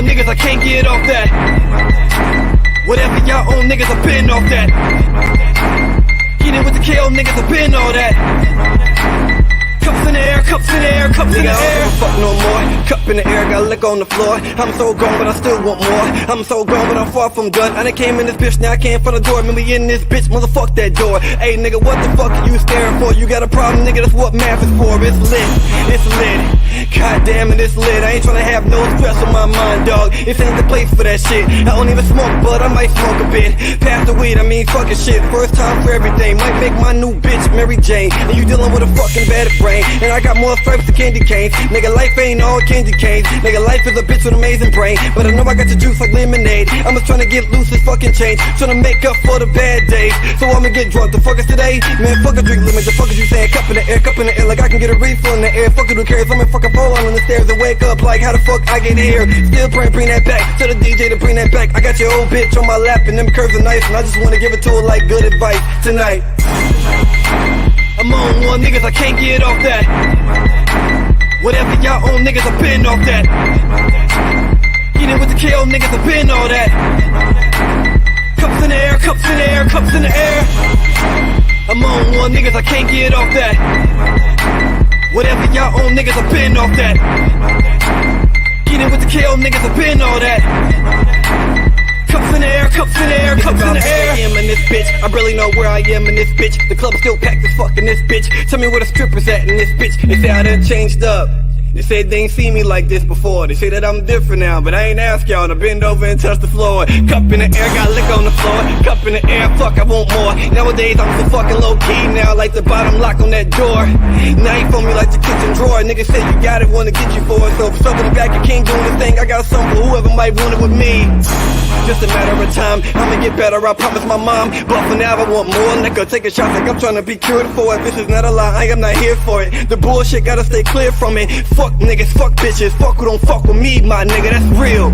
one niggas, I can't get off that. Whatever y'all own niggas, I've been off that. Get in with the KO niggas, I've been all that. Cups in the air, cups in the air, cups in the air. I don't give a fuck no more. Cup in the air, got lick on the floor. I'm so grown, but I still want more. I'm so grown, but I'm far from done. I done came in this bitch, now I came for the door. Remember in this bitch, motherfuck that door. Hey nigga, what the fuck are you staring for? You got a problem, nigga, that's what math is for. It's lit, it's lit. God damn it, it's lit. I ain't tryna have no stress on my mind, dog. This ain't the place for that shit. I don't even smoke, but I might smoke a bit. Pass the weed, I mean fucking shit. First time for everything. Might make my new bitch Mary Jane. And you dealing with a fucking bad brain. And I got more stripes than candy canes. Nigga, life ain't all candy canes. Nigga, life is a bitch with amazing brain. But I know I got the juice like lemonade. I'm just tryna get loose as fucking change. Tryna make up for the bad days. So I'ma get drunk. The fuck is today? Man, fuck a drink limit. The fuck is you saying? Cup in the air, like I can get a refill in the air. Fuck it, who cares? I'm in fucking fall on the stairs and wake up like how the fuck I get here. Still praying, bring that back. Tell the DJ to bring that back. I got your old bitch on my lap and them curves are nice. And I just wanna give it to her like good advice tonight. I'm on one niggas, I can't get off that. Whatever y'all own niggas, I've been off that. Get in with the KO niggas, I've been all that. Cups in the air, cups in the air, cups in the air. I'm on one niggas, I can't get off that. Whatever y'all own niggas, I've been off that. Get in with the KO niggas, I've been all that. Cups in the air, cups in the air, cups in the air. I am in this bitch, I really know where I am in this bitch. The club still packed as fuck in this bitch. Tell me where the strippers at in this bitch. They say I done changed up. They say they ain't seen me like this before. They say that I'm different now, but I ain't ask y'all to bend over and touch the floor. Cup in the air, got lick on the floor. Cup in the air, fuck, I want more. Nowadays I'm so fucking low key now, like the bottom lock on that door. Now you phone me like the kitchen drawer. Niggas say you got it, wanna get you for it. So stuff in the back, you can't do anything. I got something for whoever might want it with me. Just a matter of time, I'ma get better, I promise my mom. But for now I want more liquor, take a shot like I'm trying to be cured for it. This is not a lie, I am not here for it. The bullshit gotta stay clear from it. Fuck niggas, fuck bitches, fuck who don't fuck with me, my nigga, that's real.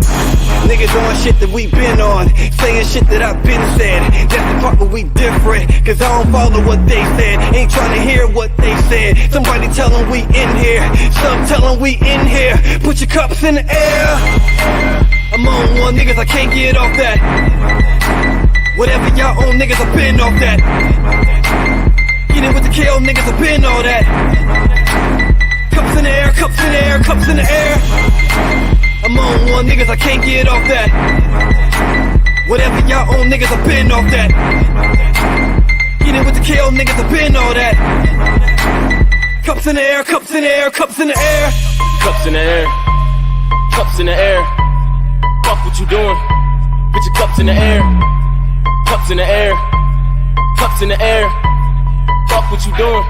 Niggas on shit that we been on, saying shit that I've been said. That's the part where we different, cause I don't follow what they said. Ain't trying to hear what they said. Somebody tell them we in here, some tell them we in here. Put your cups in the air. I'm on one niggas, I can't get off that. Whatever y'all own niggas, I've been off that. Get in with the KO niggas, I've been all that. Cups in the air, cups in the air, cups in the air. I'm on one niggas, I can't get off that. Whatever y'all own niggas, I've been off that. Get in with the KO niggas, I've been all that. Cups in the air, cups in the air, cups in the air. Cups in the air, cups in the air. Fuck what you doing, put your cups in the air. Cups in the air, cups in the air. Fuck what you doing,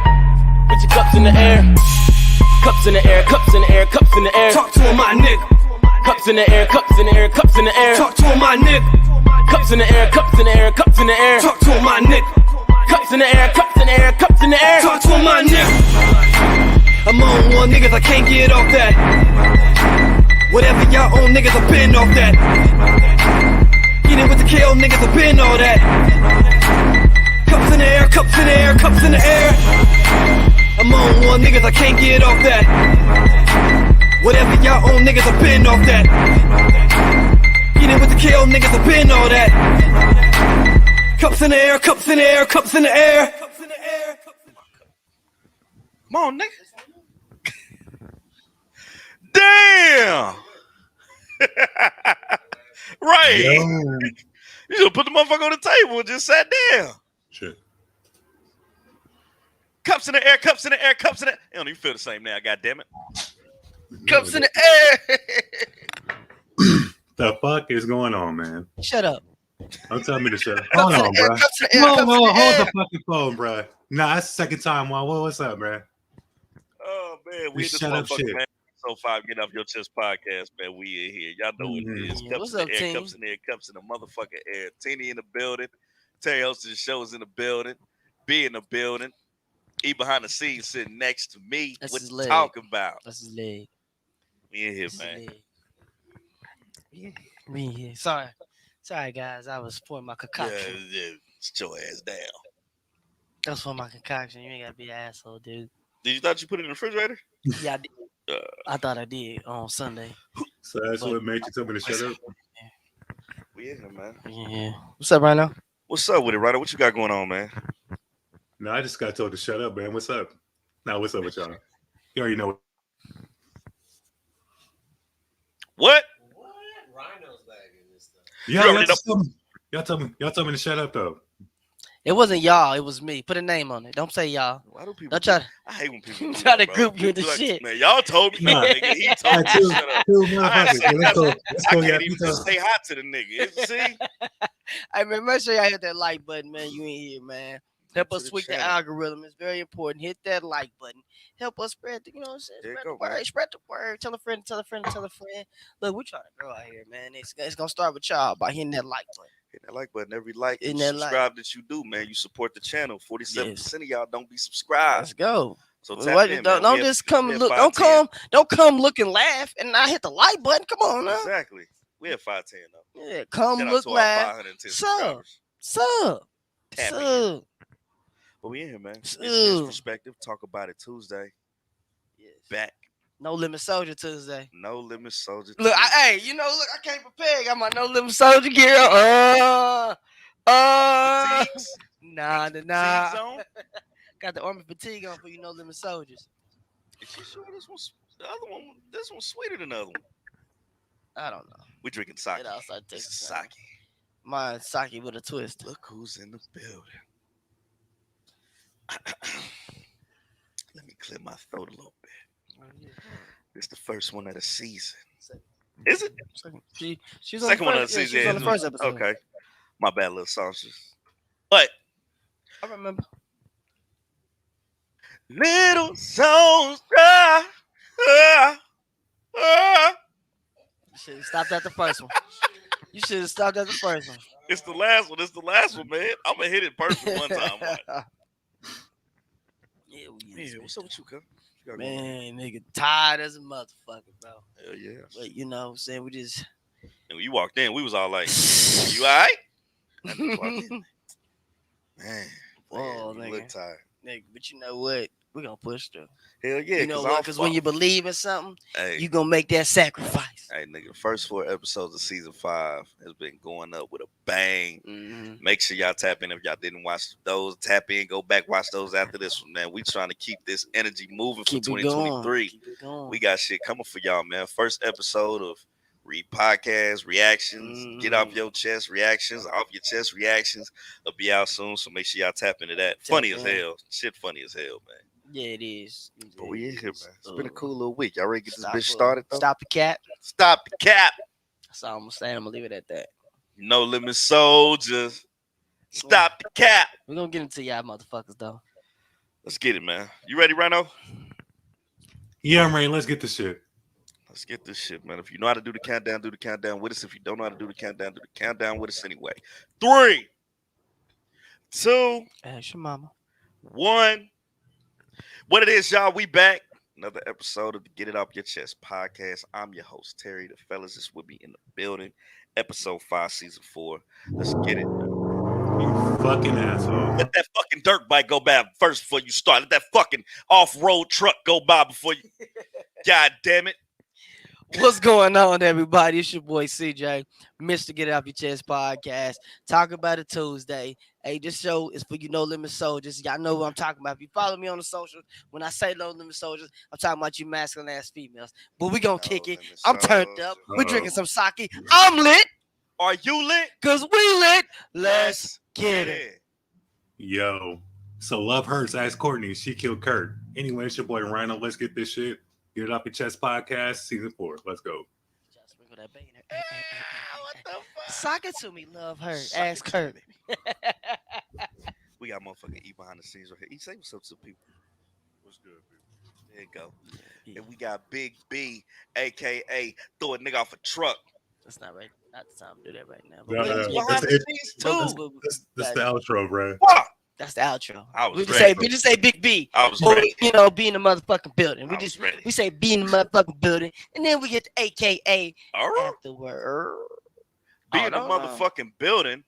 put your cups in the air. Cups in the air, cups in the air, cups in the air. Talk to him, my nigga. Cups in the air, cups in the air, cups in the air. Talk to him, my nigga. Cups in the air, cups in the air, cups in the air. Talk to him, my nigga. Cups in the air, cups in the air, cups in the air. Talk to him, my nigga. I'm on one niggas, I can't get off that. Whatever y'all own niggas, I've been off that. Get in with the KO niggas, I've been all that. Cups in the air, cups in the air, cups in the air. I'm on one niggas, I can't get off that. Whatever y'all own niggas, I've been off that. Get in with the KO niggas, I've been all that. Cups in the air, cups in the air, cups in the air. Come on, nigga. Damn. Right. Yo. You just put the motherfucker on the table and just sat down. Shit. Cups in the air, cups in the air, cups in the air. It don't even feel the same now, goddammit. Cups in the air. The fuck is going on, man? Shut up. Don't tell me to shut up. Hold on, bro. Hold the fucking phone, bro. Nah, that's the second time. What's up, bro? Oh, man. We Just shut up shit. Man. So 5 Get Off Your Chest podcast, man. We in here. Y'all know what it is. Cups What's in up, the air, team? cups in the air, cups in the motherfucking air. Teeny in the building. Terry hosting the show is in the building. B in the building. E behind the scenes sitting next to me. That's what his you leg. talking about? That's his leg. We in here, That's man. his leg. Me here. Sorry, guys. I was pouring my concoction. Yeah, sit your ass down. That's for my concoction. You ain't gotta be an asshole, dude. Did you thought you put it in the refrigerator? Yeah, I did. I thought I did on Sunday. So that's what made you tell me to shut up. We in here, man. Yeah. What's up, Rhino? What's up with it, Ryder? What you got going on, man? No, I just got told to shut up, man. What's up? Now, what's up with y'all? You already know. What? Rhino's back in this stuff. Y'all told me to shut up though. It wasn't y'all. It was me. Put a name on it. Don't say y'all. Why do people? Don't try. I hate when people do Try that, to bro. group you into Like, shit. Man, y'all told me. Nah. Nigga, he told me to Two shut up. motherfuckers. I Let's go. I Yeah, can't even just say hi to the nigga. See? Hey man, make sure y'all hit that like button, man. You ain't here, man. Help To us the tweak the channel. algorithm. It's very important. Hit that like button. Help us spread the, There you spread go, the word. man. Spread the word. Tell a friend, tell a friend, tell a friend. Look, we're trying to grow out here, man. It's gonna start with y'all by hitting that like button. Hit that like button. Every like and Hitting that like. subscribe that you do, man. You support the channel. 47% Yes. of y'all don't be subscribed. Let's go. So Well, tap what- in, don't man. We just have- come we have look. 510. Don't come look and laugh and not hit the like button. Come on now. Exactly. We have 510 though. Yeah, come Shout out look, to our laugh. 510 Sub. subscribers. Sub. Tap in. Sub. But we in here, man. It's Sub. Perspective. Talk about it Tuesday. Yes. Back. No Limit Soldier Tuesday. No Limit Soldier. Look, Tuesday. hey, look, I can't prepare. Got my No Limit Soldier gear. Fatigues? Nah. Fatigue zone? Got the army fatigue on for you No Limit Soldiers. Is she sure this one's the other one? This one's sweeter than the other one. I don't know. We drinking sake. It outside This Texas. is sake. Mine sake with a twist. Look who's in the building. Let me clear my throat a little bit. This is the first one of the season. Is it? She's on Second the one of first, the yeah, season. she was on the first episode. Okay. My bad, little sausage. But I remember. little souls cry. You should have stopped at the first one. You should have stopped at the first one. It's the last one. It's the last one, man. I'm gonna hit it perfect one time. Watch. Yeah, Yeah, what's up with you, cuz? Man, nigga, tired as a motherfucker, bro. Hell yeah. But you know what I'm saying? We just. And when you walked in, we was all like, you all right? I just walked in. Man, Whoa, you nigga. look tired. Nigga, but you know what? We're going to push through. Hell yeah. You know what? Because when you believe in something, hey, you going to make that sacrifice. hey, nigga, the first 4 episodes of season 5 has been going up with a bang. Mm-hmm. Make sure y'all tap in if y'all didn't watch those. Tap in, go back, watch those after this one, man. We trying to keep this energy moving for 2023. Keep it going. We got shit coming for y'all, man. First episode of podcast reactions. Get off your chest reactions. Off your chest reactions. It'll be out soon, so make sure y'all tap into that. Funny as hell. Shit funny as hell, man. Yeah, it is. But we in here, man. It's been a cool little week. Y'all ready to get this bitch Stop started, though? Stop the cap. Stop the cap. That's all I'm going to say. I'm going to leave it at that. No Limit Soldiers. Stop the cap. We're going to get into y'all motherfuckers, though. Let's get it, man. You ready, Rhino? Yeah, I'm ready. Let's get this shit. Let's get this shit, man. If you know how to do the countdown with us. If you don't know how to do the countdown with us anyway. 3, 2, Ask your mama. 1. What it is, y'all, we back. Another episode of the Get It Off Your Chest podcast. I'm your host, Terry. The fellas is with me in the building. Episode 5, season 4. Let's get it. You fucking asshole. Let that fucking dirt bike go by first before you start. Let that fucking off-road truck go by before you. God damn it. What's going on, everybody? It's your boy CJ, Mr. Get It Off Your Chest podcast. Talk about it Tuesday. Hey, this show is for you No Limit Soldiers. Y'all know what I'm talking about. If you follow me on the socials, when I say No Limit Soldiers, I'm talking about you masculine ass females. But we gonna kick it. I'm turned up. We're drinking some sake. I'm lit. Are you lit? Cause we lit. Let's get it. Yo. So Love Hurts asked Courtney if she killed Kurt. Anyway, it's your boy Rhino. Let's get this shit. Get It Off Your Chest podcast, season 4. Let's go. Just sprinkle that bacon. What the fuck? Sock it to me, Love Hurt. Ask Kurt. We got motherfucking E behind the scenes right here. E, say what's up to the people. What's good, people? There you go. Yeah. And we got Big B, a.k.a. throw a nigga off a truck. That's not right. Not the time to do that right now. No, But no, yeah, Behind the scenes, too. That's the outro, bro. What? that's the outro. I was We just ready. say Big B. I was Or, ready. you know, be in the motherfucking building. I was ready. We say be in the motherfucking building, and then we get the AKA All right. afterward. Be Oh, in a no, no. motherfucking building.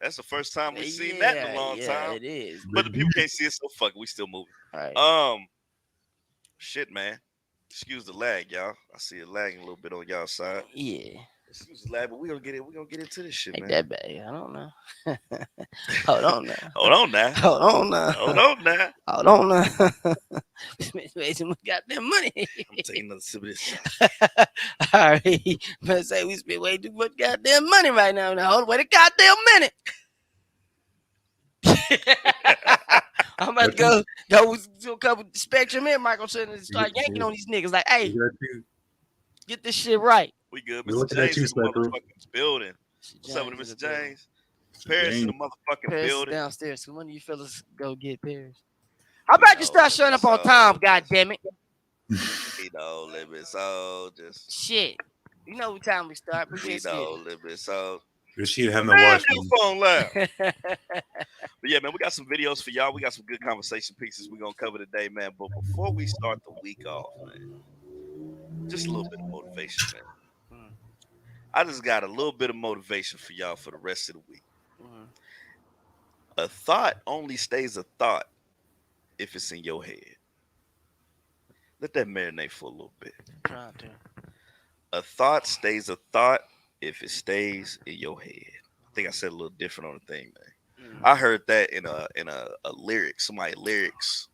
That's the first time we've seen that in a long yeah, time. it is. But the people can't see us, so fuck it. We still moving. All right. Shit, man. Excuse the lag, y'all. I see it lagging a little bit on y'all side. Yeah, Excuse the lag, but we gonna get it. We gonna get into this shit, ain't man. that bad. I don't know. Hold on now. Hold on now. Hold on now. Hold on now. Hold on now. Made some goddamn money. I'm taking another sip of this. All right. Better say we spend way too much goddamn money right now. Now, hold on, wait a goddamn minute. I'm about to go to a couple Spectrum and Michael and start yanking on these niggas. Like, hey, get this shit right. We good, We Mr. looking at James you, in the Spectrum. motherfucking building. What's up with James Mr. in the building. James? Paris in the James. motherfucking Paris is building. downstairs. So when do you fellas go get Paris? How about you start showing up on time, goddammit? You know, little bit so just Shit. You know what time we start. We you just know, little bit so. This shit have no Man, watch. your phone loud. get it. But yeah, man, we got some videos for y'all. We got some good conversation pieces we're gonna cover today, man. But before we start the week off, man, just a little bit of motivation, man. I just got a little bit of motivation for y'all for the rest of the week. A thought only stays a thought if it's in your head. Let that marinate for a little bit. Trying to. A thought stays a thought if it stays in your head. I think I said a little different on the thing, man. I heard that in a lyric, somebody lyrics.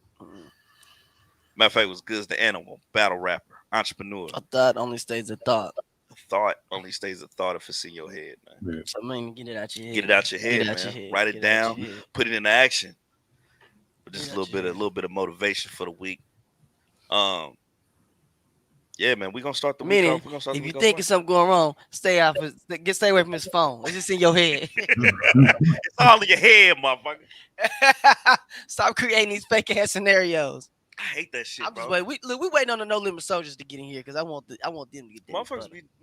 Matter of fact, it was Goods the Animal, battle rapper, entrepreneur. A thought only stays a thought. A thought only stays a thought if it's in your head, man. So I mean, get it out your head. Get it out your head, Get it out man. your head. Write Get it it out down, your head. put it into action. But just Get a it out your little bit of motivation for the week. Yeah, man, we gonna start the week Meaning, off. We gonna start if the you week think off it's something going wrong, stay away from his phone. It's just in your head. It's all in your head, motherfucker. Stop creating these fake ass scenarios. I hate that shit, I'm bro. just waiting. We waiting on the No Limit Soldiers to get in here because I want them to get there.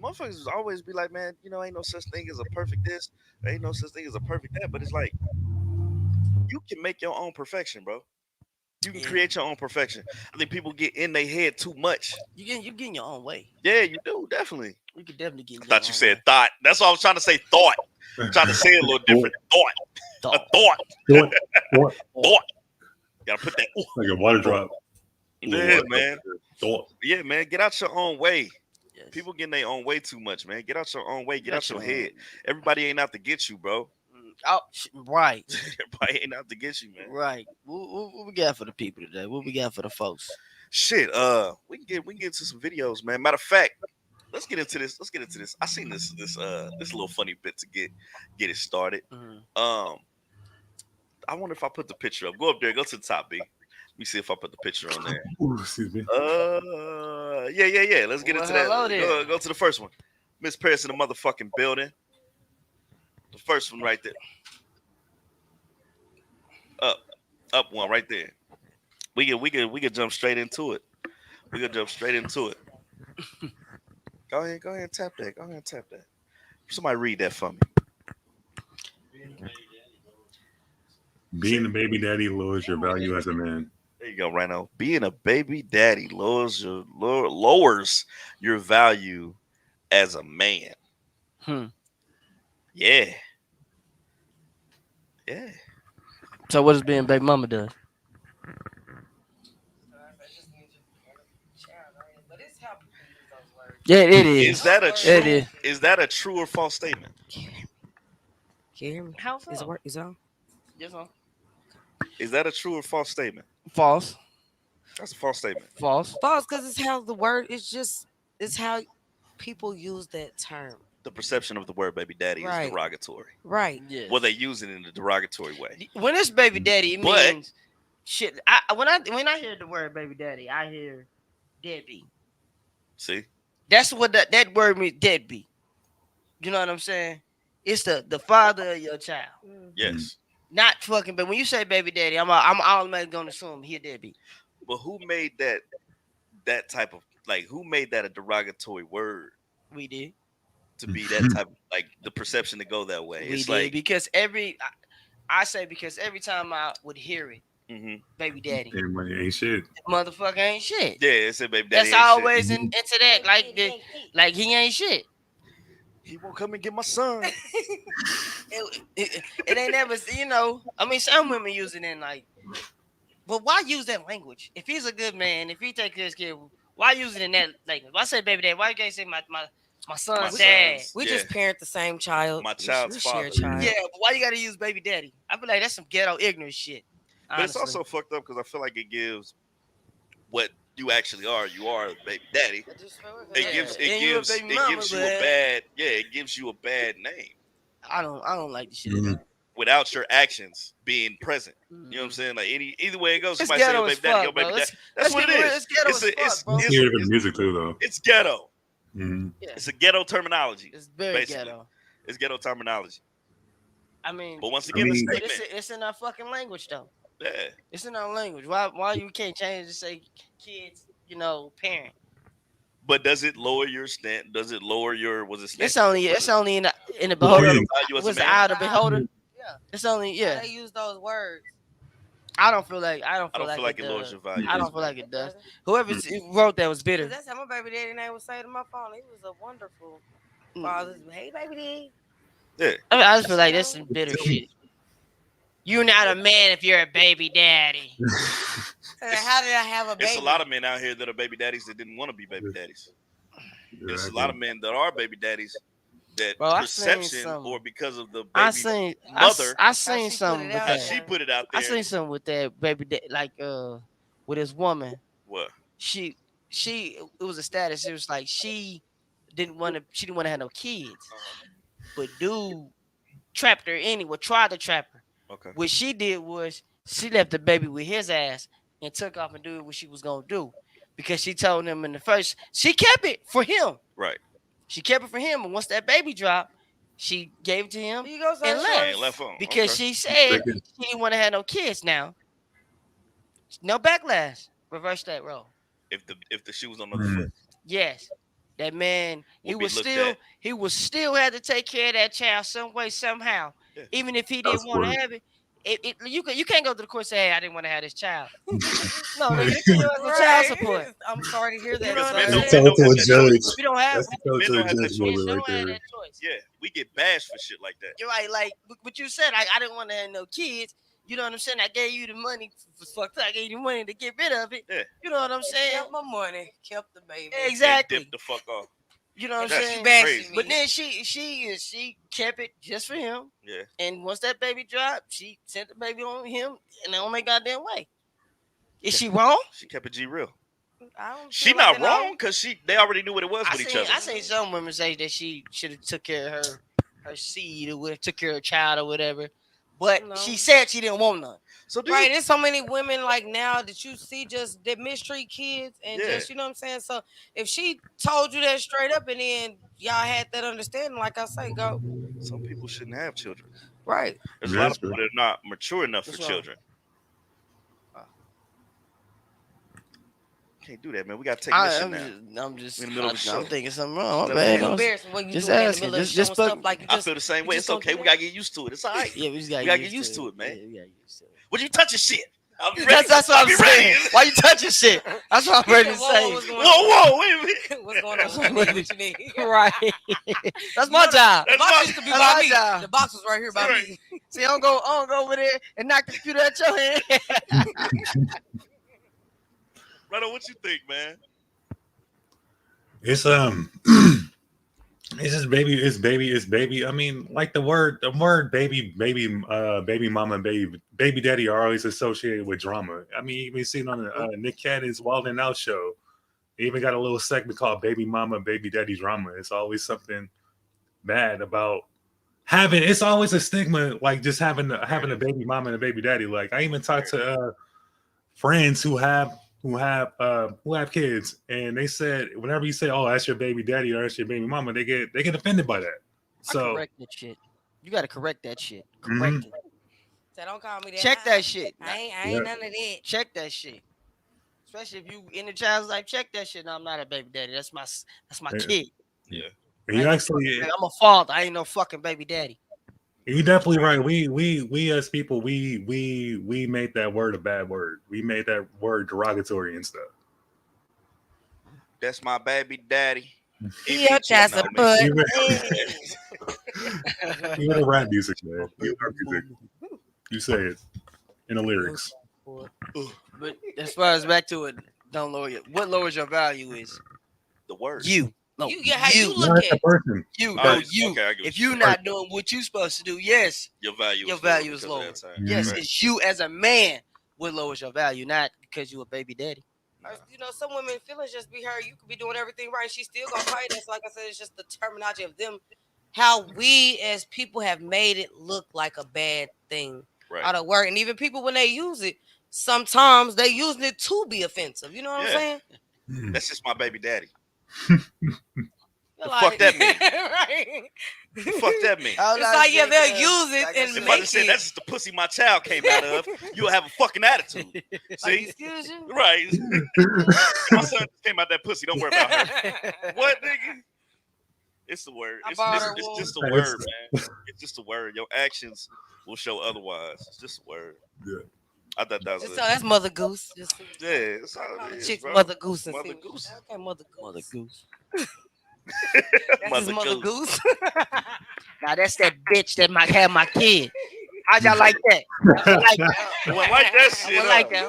Motherfuckers always be like, man, you know, ain't no such thing as a perfect this, there ain't no such thing as a perfect that. But it's like you can make your own perfection, bro. You can create your own perfection. I think people get in their head too much. You're getting your own way. Yeah, you do, definitely. You could definitely get. I thought you said thought. That's what I was trying to say, thought. I'm trying to say it a little different. Thought. A thought. Thought. Gotta put that. Like a water drop. Yeah, man. Thought. Yeah, man. Get out your own way. Yes. People getting their own way too much, man. Get out your own way. Get out your head. Everybody ain't out to get you, bro. Oh, right. Everybody ain't out to get you, man. Right. What we got for the people today? What we got for the folks? Shit. We can get into some videos, man. Matter of fact, let's get into this. I seen this little funny bit to get it started. I wonder if I put the picture up. Go up there. Go to the top, B. Let me see if I put the picture on there. Ooh, excuse me. Yeah. Let's get into that. hello there. Go to the first one. Miss Paris in the motherfucking building. The first one right there. Up one right there. We can jump straight into it. Go ahead and tap that. Somebody read that for me. Being a baby daddy lowers your value as a man. There you go, Rhino. Being a baby daddy lowers your value as a man. Yeah. So what does being baby mama does? Yeah, it is. Is that a true or false statement? Can you hear me? How Is it work? Is it on? Yes, sir. Is that a true or false statement? False. That's a false statement. False. False, because it's how the word it's how people use that term. The perception of the word baby daddy Right. is derogatory. Right. Yeah. Well, they use it in a derogatory way. When it's baby daddy, it But- means shit. When I hear the word baby daddy, I hear deadbeat. See? That's what that word means, deadbeat. You know what I'm saying? It's the father of your child. Yes. Not fucking, but when you say baby daddy, I'm automatically gonna assume he a deadbeat. But who made that type of who made that a derogatory word We did. to be that type of the perception to go that way? We It's did because I say because every time I would hear it, baby daddy, Everybody ain't shit. motherfucker ain't shit. yeah, it's a baby daddy. That's ain't always shit. into that like he ain't shit. He won't come and get my son. It ain't never, I mean, some women use it in but why use that language? If he's a good man, if he take care of his kid, Why using it in that language? Why say baby daddy? Why you can't say my son's My dad? son's- We Yeah. just parent the same child. My We child's share a father. child. Yeah, but why you gotta use baby daddy? I feel like that's some ghetto ignorant shit. But it's Honestly. also fucked up because I feel like it gives what you actually are. You are a baby daddy. It Yeah, gives and you a baby mama, you a but- bad it gives you a bad name I don't like the shit. Mhm. without your actions being present. You know what I'm Mhm. saying? Like either way it goes, It's somebody say ghetto your as baby daddy, your fuck, baby bro. daddy. Let's That's what keep it it real. is. It's ghetto as it's, fuck, bro. You hear it in the music too, though. it's ghetto. Mhm. Yeah, It's a ghetto terminology. it's very basically. ghetto. It's ghetto terminology. I mean, But once I again, mean- the but statement. it's in our fucking language though. Yeah. It's in our language. Why you can't change to say kids? Parent. But does it lower your stand? Does it lower your It's only in the Depends. beholder. value as a Was the man? eye of the beholder? Yeah. It's only Yeah. They use those words. I don't feel like I don't feel like it lowers does. your value. I don't feel like it does. Whoever wrote that was bitter. That's how my baby daddy name would say to my phone. He was a wonderful father. Hey, baby daddy. Yeah. I just feel like that's some bitter shit. You're not a man if you're a baby daddy. How did I have a baby? It's a lot of men out here that are baby daddies that didn't want to be baby daddies. There's a lot of men that are baby daddies that Bro, I seen perception some- or because of the baby I seen mother, I seen she put something it with out how that. she put it out I there. seen something with that baby like with his woman. What? She it was a status. It was like she didn't want to have no kids, but dude trapped her anyway. Tried to trap her. Okay. What she did was she left the baby with his ass and took off and did what she was gonna do, because she told him in the first she kept it for him. Right. She kept it for him, and once that baby dropped, she gave it to him Here you go, and son. left. And left home. Because Okay. she said she didn't want to have no kids. Now, no backlash. Reverse that role. If the shoe was on the other Mhm. foot, Yes, that man. Will be looked at. He was still had to take care of that child some way somehow, Yeah. even if he That's didn't want to word. have it. You can't go to the court and say, "Hey, I didn't want to have this child." No, nigga, they put you as a child support. I'm sorry to hear that. Because son. men That's don't to a have that judge. choice. We don't have. That's to a Men don't have that judge choice. Men moment don't right have there. that choice. Yeah, we get bashed for shit like that. You're right. Like what you said, I didn't want to have no kids. You know what I'm saying? I gave you the money for fucked up. I gave you the money to get rid of it. Yeah. You know what I'm saying? Kept my money, kept the baby. And Exactly. dip the fuck off. You know what I'm That's saying? crazy. But then she kept it just for him. Yeah. And once that baby dropped, she sent the baby on him in the only goddamn way. Is she wrong? She kept it G real. I don't She feel like not it, no. wrong because they already knew what it was with each other. I seen some women say that she should have took care of her seed or whatever, took care of her child or whatever. But No. she said she didn't want none. So do Right, you, there's so many women like now that you see just that mistreat kids and Yeah. just, you know what I'm saying? So if she told you that straight up and then y'all had that understanding, like I say, go some people shouldn't have children. right. There's a lot of That's people that are not mature enough for What's wrong? children. Can't do that, man. We gotta take this shit now. I'm just In the middle of the show. I'm thinking something wrong. No, My bad. man. It's embarrassing when you just do it in asking. the middle of Just showing stuff fuck- like you I just feel the same you way. just It's don't okay. do We that. gotta get used to it. It's all right. Yeah, we just gotta gotta get used to it, man. Yeah, we gotta get used to it. Would you touch your shit? I'll be ready. That's what I'll I'm be saying. ready. Why you touching shit? That's what I'm ready to Whoa, say. what's going on? Whoa, wait a minute. What's going on? What you need? Right. That's my job. The That's box my- used to be that's by my me. job. The box was right here by Right. me. See, I don't go over there and knock the computer at your hand. Right on, what you think, man? It's it's just it's baby. I mean, like the word baby mama and baby daddy are always associated with drama. I mean, you been seen on the Nick Cannon's Wild and Out show. They even got a little segment called Baby Mama, Baby Daddy Drama. It's always something bad about having. It's always a stigma, like just having a baby mama and a baby daddy. Like I even talked to friends who have kids, and they said whenever you say, "Oh, that's your baby daddy" or "That's your baby mama," they get offended by that. So correct that shit. You gotta correct that shit. Mhm. Correct it. So don't call me that. Check that shit. I ain't Yeah. none of that. Check that shit. Especially if you in the child's life, check that shit. No, I'm not a baby daddy. That's my Yeah. kid. and you actually, Like, I'm a father. I ain't no fucking baby daddy. you're definitely right. We as people, we made that word a bad word. We made that word derogatory and stuff. That's my baby daddy. Your child No, support. Even even the rap music, man. Even rap music. You say it in the lyrics. But as far as back to it, Don't lower your. What lowers your value is The word. you. No, How you Not look the at. person. You. Oh, No, it's- you. okay, I get what If you're you're saying. not doing what you're supposed to do, yes, Your value your is lower value is because of lower. that time. Yes, Right. it's you as a man what lowers your value, not because you a baby daddy. You know, some women feelings just be hurt. You could be doing everything right. She's still gonna fight us. Like I said, it's just the terminology of them, how we as people have made it look like a bad thing Right. out of work. And even people when they use it, sometimes they using it to be offensive. You know what I'm Yeah. saying? That's just my baby daddy. You're The fuck that mean? right. The fuck that mean? All It's I like, yeah, think, they'll use it like I and said, If I make just said it. that's just the pussy my child came out of, you'll have a fucking attitude. Like, See? excuse you. Right. My son just came out that pussy. Don't worry about her. What, nigga? It's the word. I It's, borrowed it's, her it's womb. just a word, man. It's just a word. Your actions will show otherwise. It's just a word. Yeah. I thought that was So it. that's Mother Goose. Just Yeah, it's all call it the is, chick bro. Mother Goose. And Mother see- Goose. Okay, Mother Goose. Mother Goose. That's his Mother Goose. Now that's that bitch that might have my kid. How'd y'all like that? How'd y'all like that? I wouldn't like that I shit. would like that.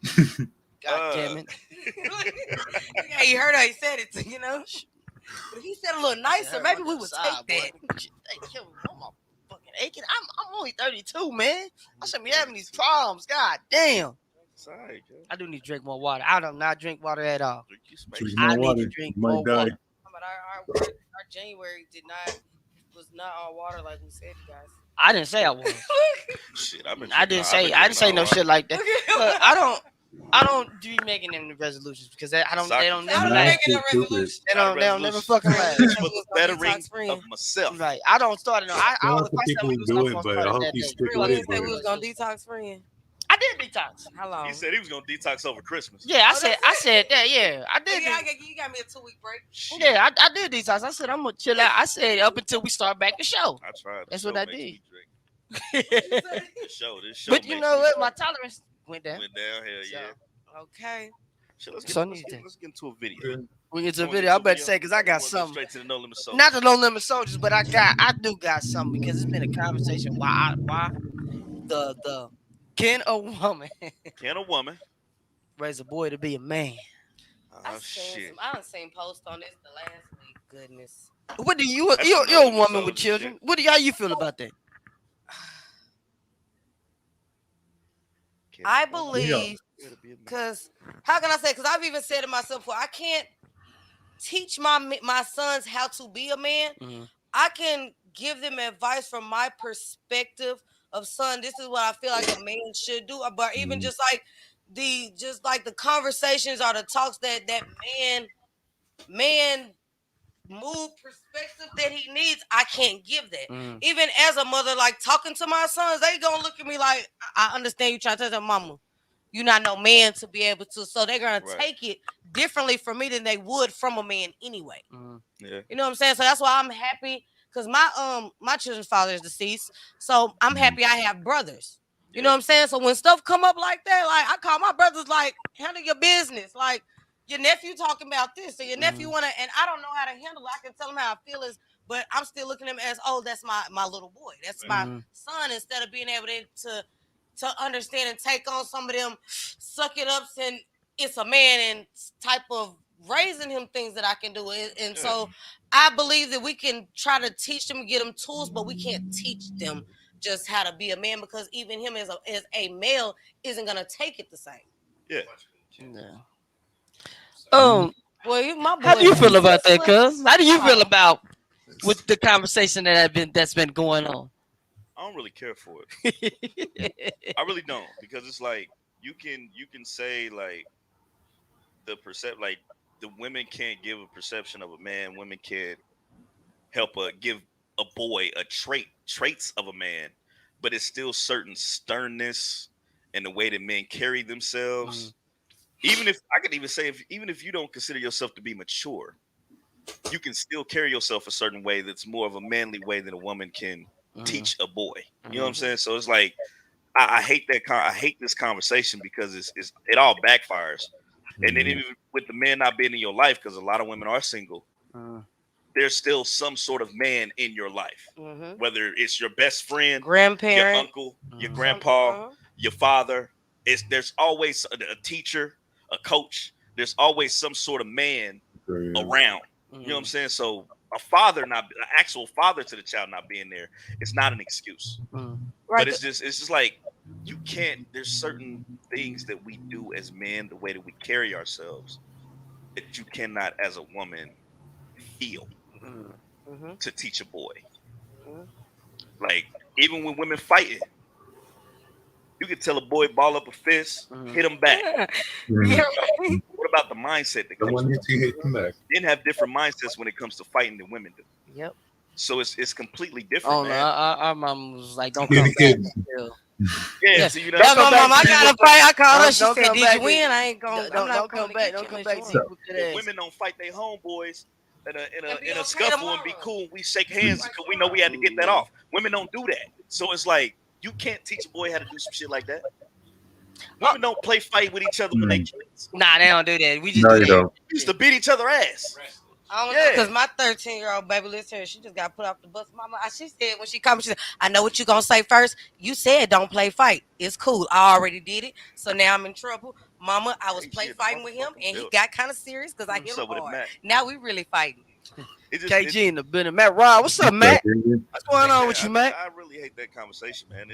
Huh? God damn it. Yeah, you heard how he said it, you know. If he said a little nicer, maybe we would take that. I'm all fucking aching. I'm only 32, man. I shouldn't be having these problems. God damn. It's all right, yo. I do need to drink more water. I do not drink water at all. Drink your Drink space. more I need water. to drink You might more die. water. But our January was not all water like we said, you guys. I didn't say I was. Shit, I've been. I didn't say no shit like that. Look, I don't be making them the resolutions because they don't never I'm Nah, last. making a shit stupid. resolution. They don't never fucking last. It's for the bettering Detox friend. of myself. Right. I don't start it. I Shout out if to I said people we who was do gonna it, but start I it hope that you day. stick We with didn't it. say we But was gonna detox friend. I did detox. How long? He said he was gonna detox over Christmas. Yeah, Oh, that's I said that. Yeah, I did. Yeah, you got me a 2-week break. Shit. Yeah, I did detox. I said I'm gonna chill out. I said up until we start back the show. I tried. That's The what show I makes did. me drink. But This show. you makes know me what? drink. My tolerance went down. Went down. Hell So, yeah. Okay. Shit, let's So I get, need to- let's get into a video. we get to the Wanna video. I get better to a say because I got Wanna go something. Straight to the No Limit Soul. Not the No Limit Soldiers, but I do got something because it's been a conversation. Why the can a woman Can a woman? raise a boy to be a man? Oh shit. I done seen posts on this the last week. Goodness. What do you? That's You're some a No Limit woman with Soldier children. shit. What do how you feel about that? Can I a woman believe, be a man? because how can I say? Because I've even said to myself before, I can't teach my sons how to be a man. Mhm. I can give them advice from my perspective of son. This is what I feel like a man should do. But even just like the conversations or the talks that man move perspective that he needs, I can't give that. Mhm. Even as a mother, like talking to my sons, they gonna look at me like, I understand you trying to tell them, mama, you're not no man to be able to. So they're gonna Right. take it differently from me than they would from a man anyway. Mhm. Yeah. You know what I'm saying? So that's why I'm happy because my children's father is deceased. So I'm happy I have brothers. You know what I'm saying? So when stuff come up like that, like I call my brothers, like, handle your business. Like your nephew talking about this, or your nephew wanna, and I don't know how to handle it. I can tell him how I feel is, but I'm still looking at him as, oh, that's my little boy. That's my son, instead of being able to understand and take on some of them suck it ups and it's a man and type of raising him things that I can do. And so I believe that we can try to teach them, get them tools, but we can't teach them just how to be a man, because even him as a male isn't gonna take it the same. Yeah. Yeah. Well, my boy, How do you feel about that, cuz? How do you feel about with the conversation that's been going on? I don't really care for it. I really don't, because it's like you can say like like the women can't give a perception of a man. Women can't help give a boy traits of a man, but it's still certain sternness and the way that men carry themselves. Even if I could even say, even if you don't consider yourself to be mature, you can still carry yourself a certain way that's more of a manly way than a woman can teach a boy. You know what I'm saying? So it's like I hate that. I hate this conversation because it all backfires. And then even with the men not being in your life, because a lot of women are single, there's still some sort of man in your life, whether it's your best friend, grandparent, your uncle, your grandpa, your father. There's always a teacher. a coach. There's always some sort of man around. You know what I'm saying? So an actual father to the child not being there, it's not an excuse. Mm. But it's just like you can't. There's certain things that we do as men, the way that we carry ourselves, that you cannot, as a woman, feel to teach a boy. Like even when women fighting, you can tell a boy ball up a fist, hit him back. What about the mindset that comes? Men have different mindsets when it comes to fighting than women do. Yep. So it's completely different. Oh no, man. our mom was like, "Don't come back." Yeah, so you know, That's my mom. I got to fight. I called her. She Don't said, come "Did back you win? I ain't going. Don't come back. Don't come back. But women don't fight their homeboys in a scuffle and be cool. We shake hands because we know we had to get that off. Women don't do that. So it's like you can't teach a boy how to do some shit like that. Women don't play fight with each other when they kids. Nah, they don't do that. We just No, do you that. don't. We used to beat each other ass. I don't know, because my 13-year-old baby, listen, she just got put off the bus. Mama, she said when she come, she said, "I know what you gonna say first. You said don't play fight. It's cool. I already did it. So now I'm in trouble. Mama, I was play fighting with him, and he got kind of serious because I hit him hard. Now we really fighting." KG in the building. Matt Rod, what's up, Matt? What's going on with you, Matt? I really hate that conversation, man.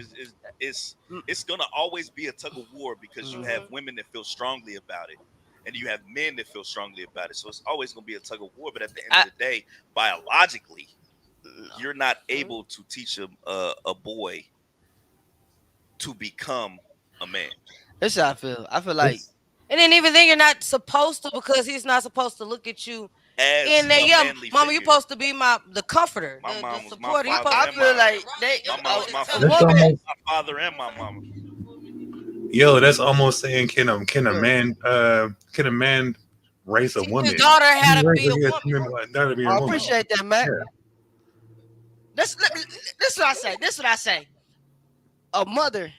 It's gonna always be a tug of war because you have women that feel strongly about it, and you have men that feel strongly about it. So it's always gonna be a tug of war. But at the end of the day, biologically, you're not able to teach a boy to become a man. That's how I feel. I feel like, and then even then, you're not supposed to, because he's not supposed to look at you. As in there, yeah, manly mama, figure. you're supposed to be the comforter, My the mom was supporter. my father. I feel like my father and my mama. Yo, that's almost saying can a man raise a woman? His daughter had to be a woman. I appreciate that, Matt. Yeah. This what I say. This what I say. A mother,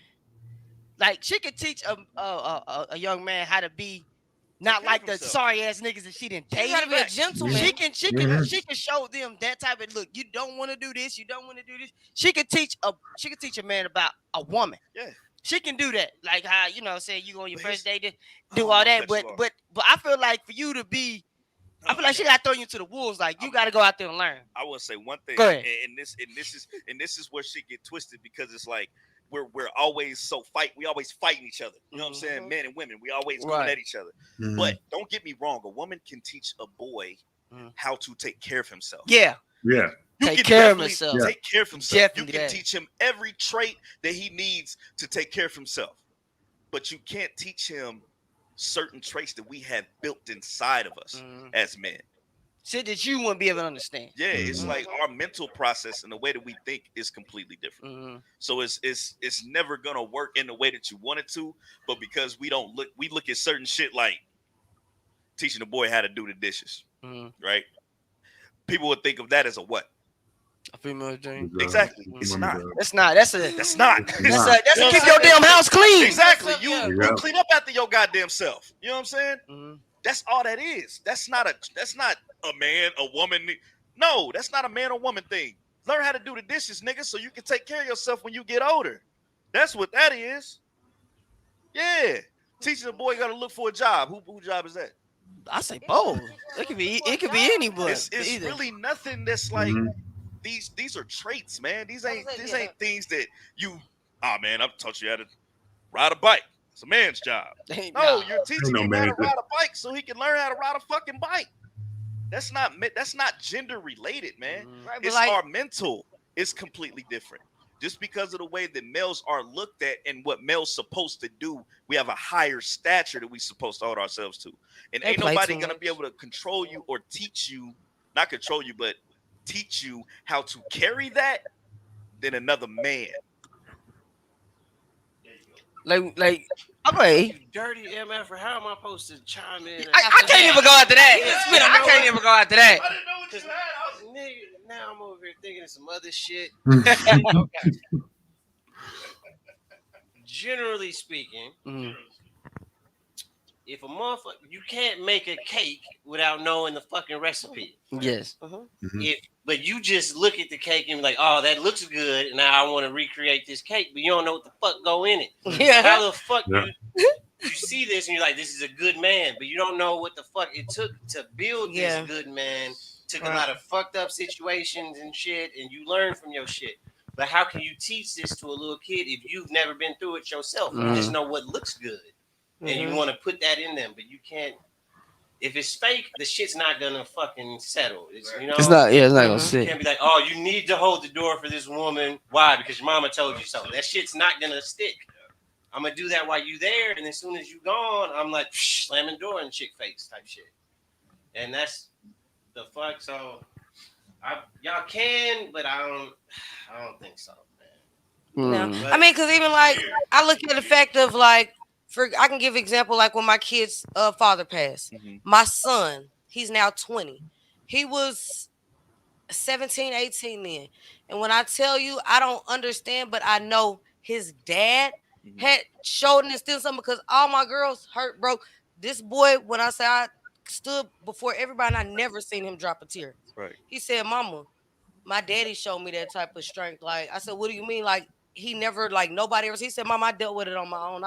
like, she could teach a young man how to be not like the sorry ass niggas that she didn't date. She gotta be a gentleman. She can show them that type of look. You don't want to do this. You don't want to do this. She could teach a man about a woman. Yeah. She can do that. Like how, say you go on your first date to do all that. But I feel like for you to be, I feel like she gotta throw you to the wolves. Like, you gotta go out there and learn. I will say one thing. Go ahead. And this is where shit get twisted, because it's like we're always we always fighting each other. You know what I'm saying? Men and women, we always going at each other. But don't get me wrong, a woman can teach a boy how to take care of himself. Yeah. Yeah. Take care of himself. Take care of himself. Definitely you can teach him every trait that he needs to take care of himself. But you can't teach him certain traits that we have built inside of us as men. Shit that you wouldn't be able to understand. Yeah, it's like our mental process and the way that we think is completely different. So it's never gonna work in the way that you want it to. But because we look at certain shit like teaching a boy how to do the dishes, right? People would think of that as a what? A female dream. Exactly. It's not. That's not. That's not. That's to keep your damn house clean. Exactly. You clean up after your goddamn self. You know what I'm saying? That's all that is. That's not a man, a woman. No, that's not a man or woman thing. Learn how to do the dishes, nigga, so you can take care of yourself when you get older. That's what that is. Yeah. Teaching a boy gotta look for a job. Who job is that? I say both. It could be anybody. It's really nothing that's like these are traits, man. These ain't things that you man, I've taught you how to ride a bike. It's a man's job. No, you're teaching him how to ride a bike so he can learn how to ride a fucking bike. That's not gender related, man. Right, it's our mental. It's completely different. Just because of the way that males are looked at and what males supposed to do, we have a higher stature that we supposed to hold ourselves to. And ain't nobody gonna be able to control you or teach you, not control you, but teach you how to carry that than another man. Like, okay. You dirty MF, how am I supposed to chime in? I can't even go after that. I can't even go after that. I didn't know what you had. Nigga, now I'm over here thinking of some other shit. Okay. Generally speaking, if a motherfucker, you can't make a cake without knowing the fucking recipe. Yes. But you just look at the cake and be like, oh, that looks good, and now I want to recreate this cake, but you don't know what the fuck go in it. Yeah. How the fuck you see this and you're like, this is a good man, but you don't know what the fuck it took to build this good man. Took a lot of fucked up situations and shit, and you learn from your shit. But how can you teach this to a little kid if you've never been through it yourself? You just know what looks good, and you want to put that in them, but you can't. If it's fake, the shit's not gonna fucking settle. You know, It's not. Yeah, it's not gonna you sit. can't be like, oh, you need to hold the door for this woman. Why? Because your mama told you so. That shit's not gonna stick. I'm gonna do that while you there, and as soon as you gone, I'm like slamming door in chick face type shit, and that's the fuck. So, y'all can, but I don't think so, man. No. I mean, because even like I look at the fact of like, I can give example like when my kid's father passed. My son, he's now 20. He was 17, 18 then. And when I tell you, I don't understand, but I know his dad had showed and instilled something because all my girls hurt, bro. This boy, when I say I stood before everybody, and I never seen him drop a tear. Right. He said, "Mama, my daddy showed me that type of strength." Like I said, "What do you mean?" Like he never, like nobody ever. He said, "Mama, I dealt with it on my own.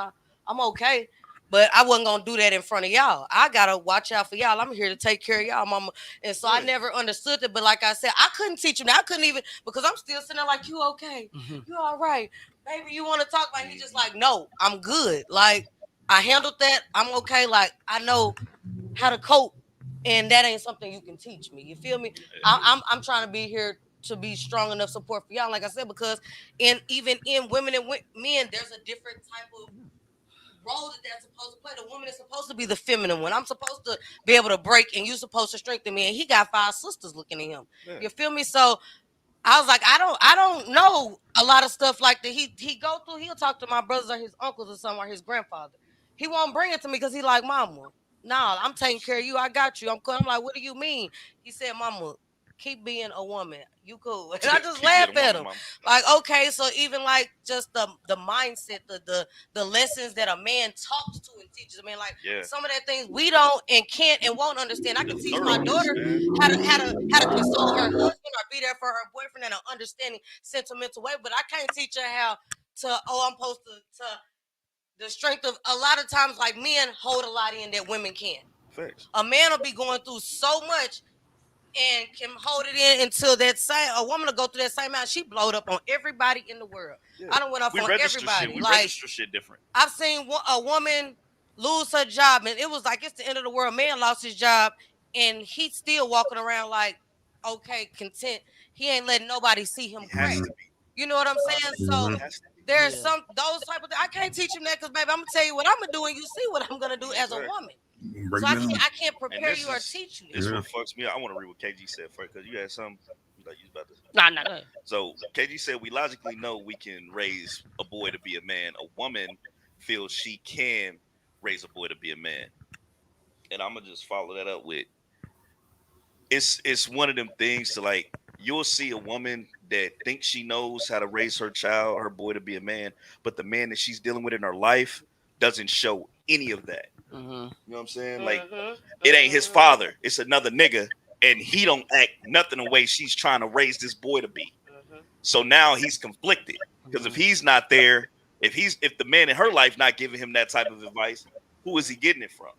I'm okay." But I wasn't gonna do that in front of y'all. I gotta watch out for y'all. I'm here to take care of y'all, mama. And so I never understood it. But like I said, I couldn't teach him that. I couldn't even because I'm still sitting there like, you okay? You all right? Baby, you want to talk? Like he just like, no, I'm good. Like I handled that. I'm okay. Like I know how to cope, and that ain't something you can teach me. You feel me? I'm trying to be here to be strong enough support for y'all. Like I said, because even in women and men, there's a different type of role that they're supposed to play. The woman is supposed to be the feminine one. I'm supposed to be able to break, and you're supposed to strengthen me. And he got 5 sisters looking at him. Yeah. You feel me? So I was like, I don't know a lot of stuff like that. He go through. He'll talk to my brothers or his uncles or something or his grandfather. He won't bring it to me because he like, Mama, nah, I'm taking care of you. I got you. I'm like, what do you mean? He said, Mama, keep being a woman. You cool. And I just laugh at him. Mama. Like, okay, so even like just the mindset, the lessons that a man talks to and teaches. I mean, like some of that things we don't and can't and won't understand. I can teach my daughter how to console her husband or be there for her boyfriend in an understanding, sentimental way, but I can't teach her how to, I'm supposed to the strength of a lot of times like men hold a lot in that women can't. Thanks. A man will be going through so much and can hold it in until that same a woman will go through that same amount. She blowed up on everybody in the world. Yeah. I don't went off on everybody. We register shit different. I've seen a woman lose her job, and it was like it's the end of the world. A man lost his job, and he's still walking around like, okay, content. He ain't letting nobody see him crack. You know what I'm saying? So there's some those type of things. I can't teach him that because, baby, I'm gonna tell you what I'm gonna do, and you see what I'm gonna do as a woman. So I can't prepare you or teach you. This is what fucks me up. I want to read what KG said first because you had something like you was about to. Nah. So KG said we logically know we can raise a boy to be a man. A woman feels she can raise a boy to be a man, and I'm gonna just follow that up with. It's one of them things to like. You'll see a woman that thinks she knows how to raise her child, her boy to be a man, but the man that she's dealing with in her life doesn't show any of that. You know what I'm saying? Like, it ain't his father. It's another nigga, and he don't act nothing the way she's trying to raise this boy to be. So now he's conflicted because if he's not there, if the man in her life not giving him that type of advice, who is he getting it from?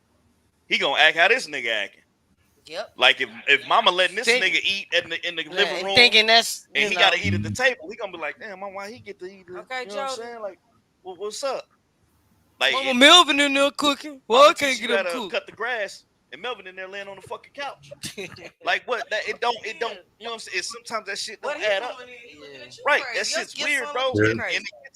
He gonna act how this nigga acting. Yep. Like if mama letting this nigga eat in the living room, thinking that's and he gotta eat at the table, he gonna be like, damn, why he get to eat? Okay, you know what I'm saying? Like, what's up? Like, Mama Melvin in there cooking. Well, I can't get up cook. Cut the grass, and Melvin in there laying on the fucking couch. Like what? That it don't. You know what I'm saying? Sometimes that shit don't add up. Right? That shit's weird, bro. And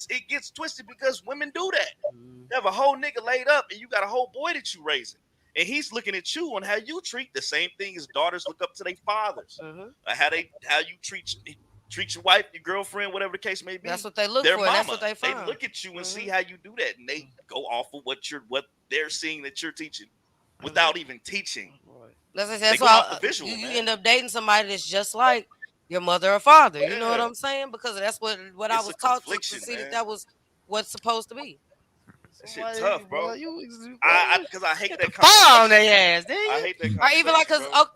it gets twisted because women do that. They have a whole nigga laid up, and you got a whole boy that you raising. And he's looking at you on how you treat the same thing as daughters look up to their fathers. How you treat your wife, your girlfriend, whatever the case may be. That's what they look their for. Mama, that's what they find. They look at you and see how you do that, and they go off of what they're seeing that you're teaching, without even teaching. That's why you end up dating somebody that's just like your mother or father. You know what I'm saying? Because that's what I was taught to see that was what's supposed to be. That shit tough, bro. Because I hate that conversation. On their ass, I hate that conversation. Or even like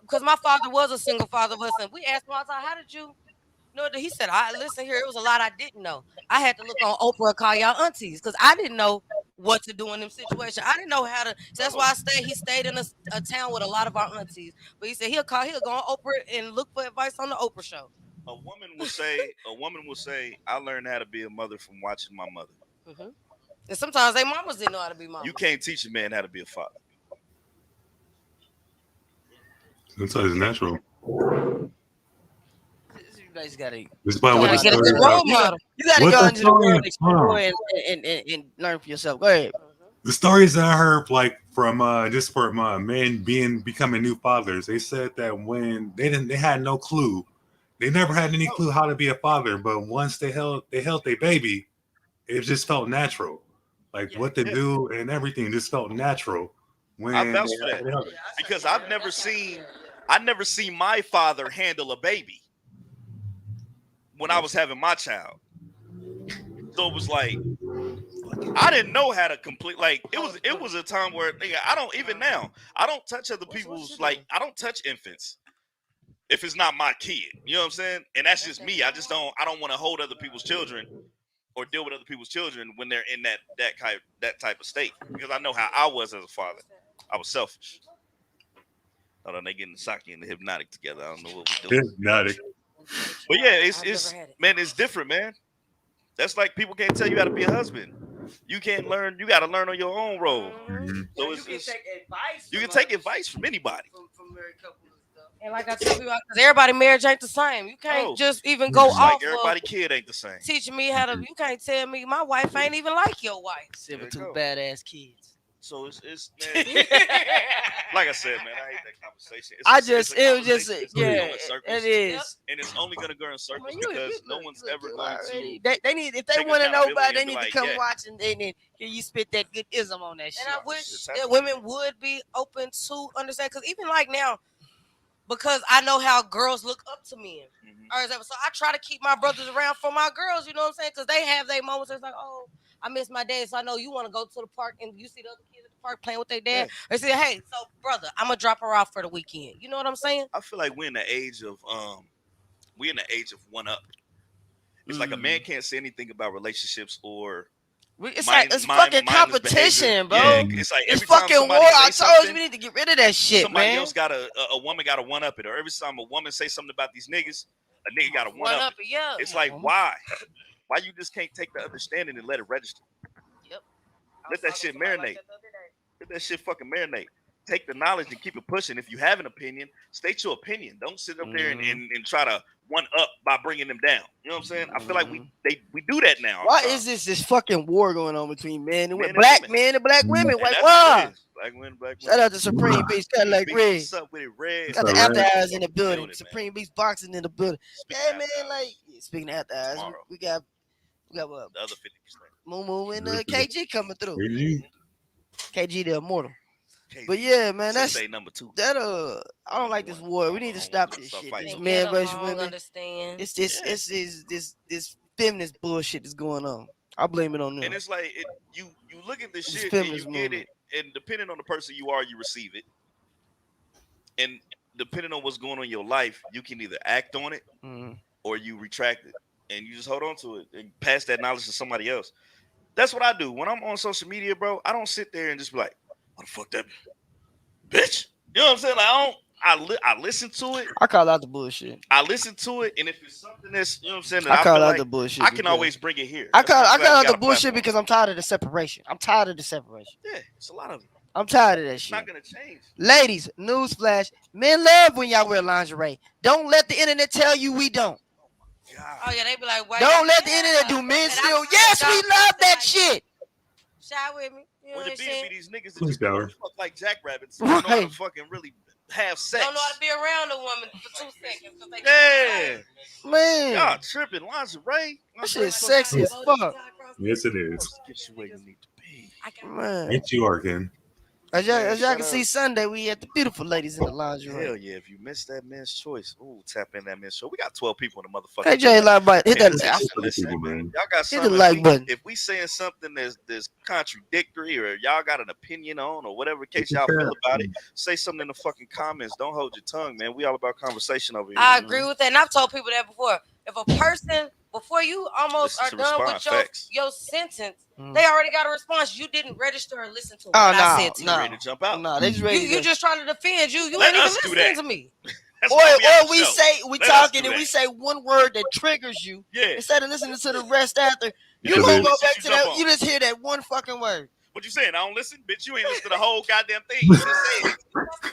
because my father was a single father of us, and we asked him all the time, how did you know that? He said, listen here, it was a lot I didn't know. I had to look on Oprah and call y'all aunties because I didn't know what to do in them situations. I didn't know how to. So that's why I stayed. He stayed in a town with a lot of our aunties. But he said he'll go on Oprah and look for advice on the Oprah show. A woman will say, I learned how to be a mother from watching my mother. Hmm. And sometimes they mamas didn't know how to be mamas. You can't teach a man how to be a father. That's how it's natural. You guys gotta This is probably what the Get a story good is role about. model. You gotta What go the into the world, story- explore, and learn for yourself. Go ahead. The stories that I heard, like from men becoming new fathers, they said that when they had no clue, they never had any clue how to be a father. But once they held their baby, it just felt natural, like what to do and everything just felt natural. When I vouch for that because I've never seen my father handle a baby when I was having my child. So it was like I didn't know how to complete. Like it was a time where I don't even now. I don't touch other people's I don't touch infants if it's not my kid. You know what I'm saying? And that's just me. I don't want to hold other people's children or deal with other people's children when they're in that type of state because I know how I was as a father. I was selfish. Hold on, they getting the Saki and the Hypnotic together. I don't know what we're doing. Hypnotic. But yeah, it's different, man. That's like people can't tell you how to be a husband. You can't learn. You got to learn on your own road. Mm-hmm. So you can take advice. You can take advice from anybody. From married couples and stuff. And like I tell people, because everybody marriage ain't the same. You can't No. just even go It's off like everybody of kid ain't the same. teaching me how to. You can't tell me my wife ain't even like your wife. Sit with There two you go. badass kids. So it's man, like I said, man, I hate that conversation. It is. And it's only gonna go in circles I mean, because no one's ever going to. They need if they take want to know about it, accountability they and be need to like, come yeah. watch and then hear you spit that good ism on that shit. And I wish It's that happening. women would be open to understand, because even like now, because I know how girls look up to men. Mhm. Or so I try to keep my brothers around for my girls. You know what I'm saying? Because they have their moments. It's like, oh, I miss my dad, so I know you want to go to the park and you see the other kids at the park playing with their dad. Or say, hey, so brother, I'm gonna drop her off for the weekend. You know what I'm saying? I feel like we're in the age of one up. It's like a man can't say anything about relationships or It's mind- like it's mind- fucking mindless competition, behavior. bro. Yeah, it's like It's every time fucking somebody war. say I told something, you we need to get rid of that shit, somebody man. else got a woman got to one up it, or every time a woman say something about these niggas, a nigga got to one up it. Yeah. It's like why you just can't take the understanding and let it register? Yep. Let that shit marinate. Let that shit fucking marinate. Take the knowledge and keep it pushing. If you have an opinion, state your opinion. Don't sit up there and try to one up by bringing them down. You know what I'm saying? I feel like we do that now. Why is this fucking war going on between men and women? Men and Black women. men and black women. And Like, that's what why? it is. Black women, black Shout women. out to Supreme Beast, cut like Beast, red. what's up with it, red? Got the Red. after hours in the building. Building, Supreme Beast boxing in the building. Speaking Yeah, of man. after Like speaking of after hours, Tomorrow. we got what? The other 50%. Moo and KG coming through. Really? KG the immortal. KG. But yeah, man, that's Sensei number 2. that. I don't like this war. We need to stop this Stop shit. fighting. This And man get versus along, women. understand. It's this feminist bullshit that's going on. I blame it on them. And it's like you look at this It's shit and you feminist get movement. it, and depending on the person you are, you receive it. And depending on what's going on in your life, you can either act on it Mhm. or you retract it, and you just hold on to it and pass that knowledge to somebody else. That's what I do when I'm on social media, bro. I don't sit there and just be like, "What the fuck that bitch?" You know what I'm saying? Like I listen to it. I call out the bullshit. I listen to it, and if it's something that's you know what I'm saying, that I call feel out like the bullshit. I can because- always bring it here. I That's call why I'm glad we out got the a bullshit platform. because I'm tired of the separation. I'm tired of the separation. Yeah, it's a lot of it. I'm tired of that It's shit. not gonna change. Ladies, newsflash: men love when y'all wear lingerie. Don't let the internet tell you we don't. God. Oh yeah, they be like, wait. Don't let the internet do men And still. I- Yes, we love that like, shit. Shy with me. You know When what the I'm bees saying? be these niggas that Please, just wanna Dower. fuck like jackrabbits, and don't know how to Right. fucking really have sex. Don't know how to be around a woman for 2 seconds. 'Cause they Yeah, Man, y'all tripping lingerie. that shit sexy as fuck. Yes, it is. Get you where you need to be. Man, Ain't you, Arkin? as y'all, Man, as y'all shut can up. see, Sunday we had the beautiful ladies in the lingerie. Hell yeah! If you missed that men's choice, ooh, tap in that men's show. We got 12 people in the motherfucker. Hey Jay, like, but hit Paying that. attention, People, listening. man. Y'all got Hit something. the like button. If we saying something that's contradictory, or y'all got an opinion on, or whatever case y'all feel about it, say something in the fucking comments. Don't hold your tongue, man. We all about conversation over here. I agree with that, and I've told people that before. If a person before you almost Listen are to done respond, with facts. your sentence, they already got a response. You didn't register or listen to what Oh I said to They ready no, to jump out. no, they just ready you. You to. just trying to defend you. You Let ain't even us do listening that. to me. That's why we at the We show. say we Let us talking do and we that. say one word that triggers you. Yeah. Instead of listening to the rest after, you That's gonna the go only shit back you to jump that. on. You just hear that one fucking word. What you saying? I don't listen, bitch. You ain't listen to the whole goddamn thing. You just said it.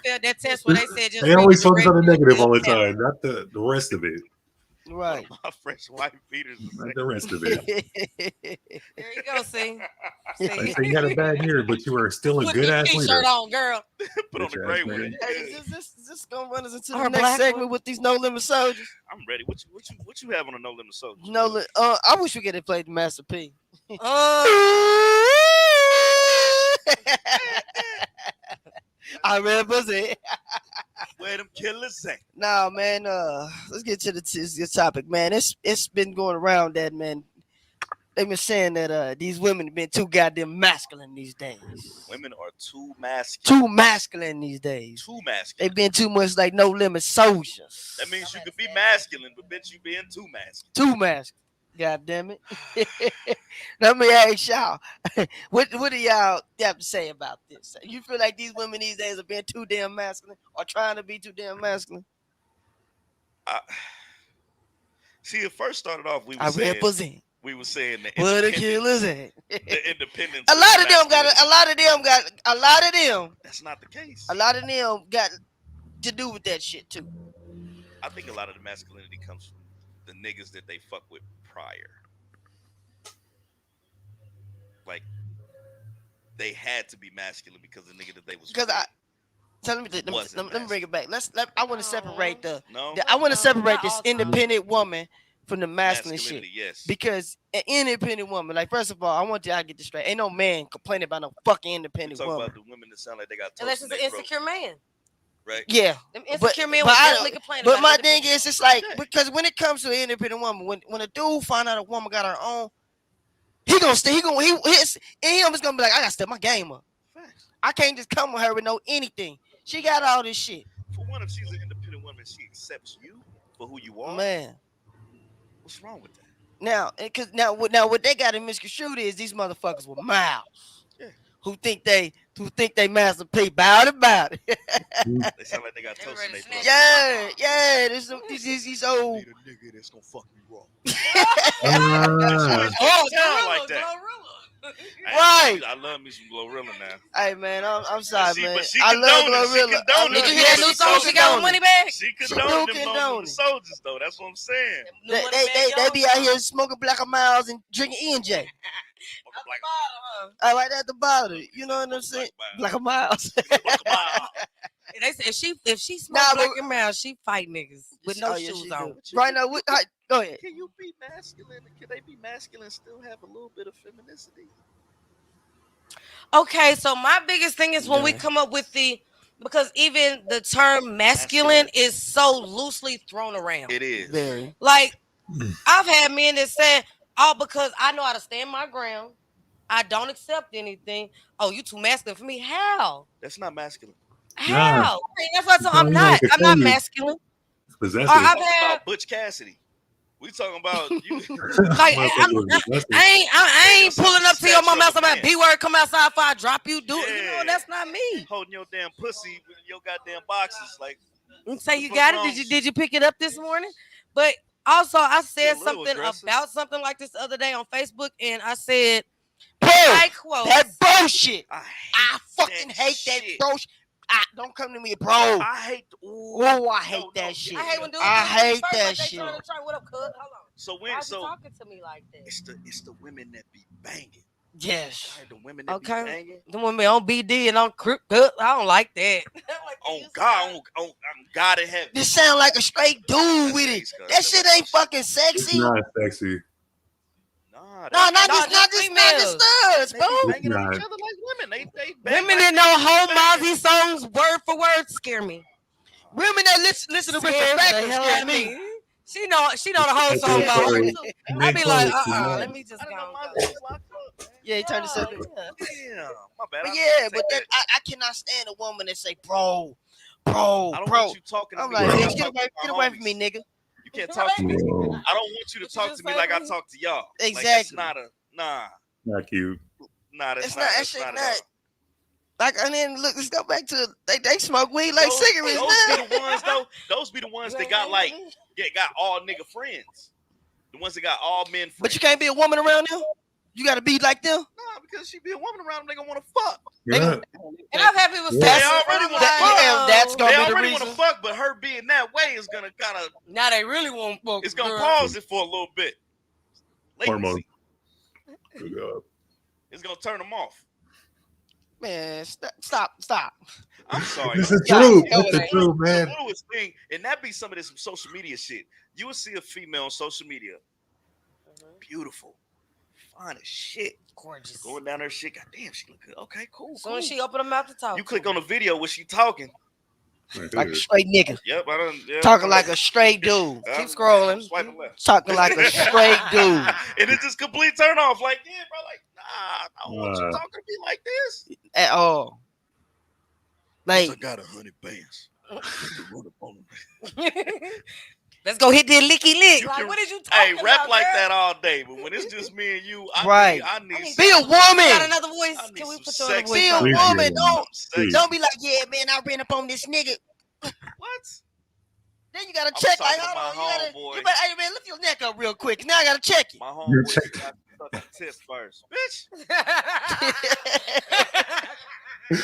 Failed that test where they said just They read always the focus on the directions. negative all the time, not the rest of it. Right. One of my fresh white beaters is Not saying, the rest of it. There you go. See, Like, say you had a bad year, but you were still a put good your ass t-shirt leader. on, girl. put on the Bitch gray ass one. nigga. Hey, is this gonna run us into Or the next black segment one. with these no limit soldiers? I'm ready. What you have on a no limit soldier? I wish we could have played the Master P. I represent. Where them killers at? Nah, man. Let's get to this topic, man. It's been going around that, man. They've been saying that these women have been too goddamn masculine these days. Women are too masculine. Too masculine these days. Too masculine. They've been too much like no limit soldiers. That means you could be masculine, but bitch, you being too masculine. Too masculine. God damn it. Let me ask y'all. What do y'all have to say about this? You feel like these women these days are being too damn masculine or trying to be too damn masculine? See, it first started off, we I were saying represent. the Where the independence. killers at? The independence. A lot of them masculinity. a lot of them. That's not the case. A lot of them got to do with that shit too. I think a lot of the masculinity comes from the niggas that they fuck with prior. Like they had to be masculine because the nigga that they was Because with. So let me Wasn't bring it back. I want to separate No, I want to separate not this all time. independent woman from the masculine shit. masculinity, yes. Because an independent woman, like first of all, I want y'all to get this straight. Ain't no man complaining about no fucking We independent talk woman. about the women that sound like they got toast Unless in it's an their throat, insecure man. right? Yeah. Them insecure men but will I definitely don't- complain But about my it. thing is, it's like Yeah. because when it comes to an independent woman, when a dude find out a woman got her own, he gonna stay. Him is gonna be like, I gotta step my game up. Facts. I can't just come with her with no anything. She got all this shit, For one, if she's an independent woman, she accepts you for who you are. man. What's wrong with that? Now what they got in misconstrued is these motherfuckers with mouths. Yeah. Who think they Master P about it. They sound like they got toast in their throat. Yeah. These old. Need a nigga that's gonna fuck me raw. Oh, Sound like that. Right. I love me some Glorilla now. Hey man, I'm sorry, man. But she I love condone it. She Glorilla. condone Did it. you hear that new song she got with Moneybag? She She condoned do them condone moments with it. soldiers though. That's what I'm saying. They be out here smoking Black and Miles and drinking E&J. I like that at the bottom. You know what I'm saying? Black and Miles. They said if she Nah, smoke but- black and mild, she fight niggas with no Oh, yeah, shoes she on. do. Right now, go ahead. Can you be masculine? Can they be masculine and still have a little bit of femininity? Okay, so my biggest thing is when we come up with because even the term masculine is so loosely thrown around. It is. Very. Like I've had men that say, "Oh, because I know how to stand my ground, I don't accept anything." Oh, you too masculine for me? How? That's not masculine. How? That's what I'm You not. like I'm not offended. masculine. It's possessive. Or I've Talking had about Butch Cassidy. We talking about you. like Motherfucker was possessive. I ain't pulling up to your mom house about Man. B word come outside if I drop you. You know Yeah. that's not me. Holding your damn pussy with your goddamn boxes. Like, You say you What's got wrong? it. Did you pick it up this morning? But also I said You're a little something aggressive. about something like this the other day on Facebook, and I said Bro, I quote that bullshit. I I fucking hate that shit. bullshit. Don't come to me, bro. I hate. Oh, I hate that shit. I hate when dudes I do this hate first, that like they shit. try, what up, cuz? Hold on. So Why when is he talking to me like that? it's the women that be banging. Yes. Right, the women that Okay. be banging. The women on BD and on Crip, I don't like that. On God, on God in heaven. This sound like a straight dude with it. That shit ain't fucking It's sexy. not sexy. Nah, No, not just just studs, they bro. be banging on Nah. each other like women. They bang Women like that know whole bang. Mozzie songs word for word scare me. Women that listen to Scares Richard the Fackler hell scare out of me. She know the whole That's song. it, Though. sorry. I be like, Nick let me just I didn't know go. Mozzie was locked up, man. Yeah, he turned himself in. Damn, my bad. But I yeah, take but that. I cannot stand a woman that say, bro. I don't want you talking to I'm me. like, like bitch, I get talk away to my from me, homies. nigga. You can't talk to me. Whoa. I don't want you to What you talk just to me say, like I Lee? talk to y'all. Like, that's Exactly. not a nah. Not cute. Nah, that's It's not. not. That That's shit not at not. all. Like, and then look, let's go back to they smoke weed like cigarettes Those now. be the ones though. Those be the ones that got like got all nigga friends. The ones that got all men friends. But you can't be a woman around them. You got to be like them. Nah, because she be a woman around them, they gonna want to fuck. Yeah. And I've had people say, They already want to fuck. Yeah, that's gonna They be the already want to reason. fuck, but her being that way is gonna kind of. now they really won't fuck. It's gonna girl. pause it for a little bit. Hormones. Latency. Good God. It's gonna turn them off. Man, stop. I'm sorry. This is Yeah, true. go This is with true, The man. littlest thing, and that be some of this social media shit. You will see a female on social media, beautiful, fine as shit, Gorgeous. going down her shit. God damn, she look good. Okay, cool. So when cool. she open her mouth to talk, You click on the video where she talking. Like a straight nigga. Yep, I done. Yeah, Talking like a straight dude. I'm keep scrolling. swiping left. Talking like a straight dude. And it's just complete turn off. Like, yeah, bro, like, nah, I don't want you Nah. talking to me like this. At all. Like, I got 100 bands. to run up on them. Let's go hit that licky lick. You Like, can- what did you Hey, talking rap about, like girl? that all day, but when it's just me and you, Right. I need be a You got woman. another voice? I need Can we some put you on the sex. voice? Be a Please, woman. yeah. sex. Don't be like, yeah, man, I ran up on this nigga. What? Then you gotta I'm check. talking Like, to hold my on, homeboy. you better, hey man, lift your neck up real quick. Now I gotta check it. My Yeah, homeboy check- got to suck the tip first. Bitch, you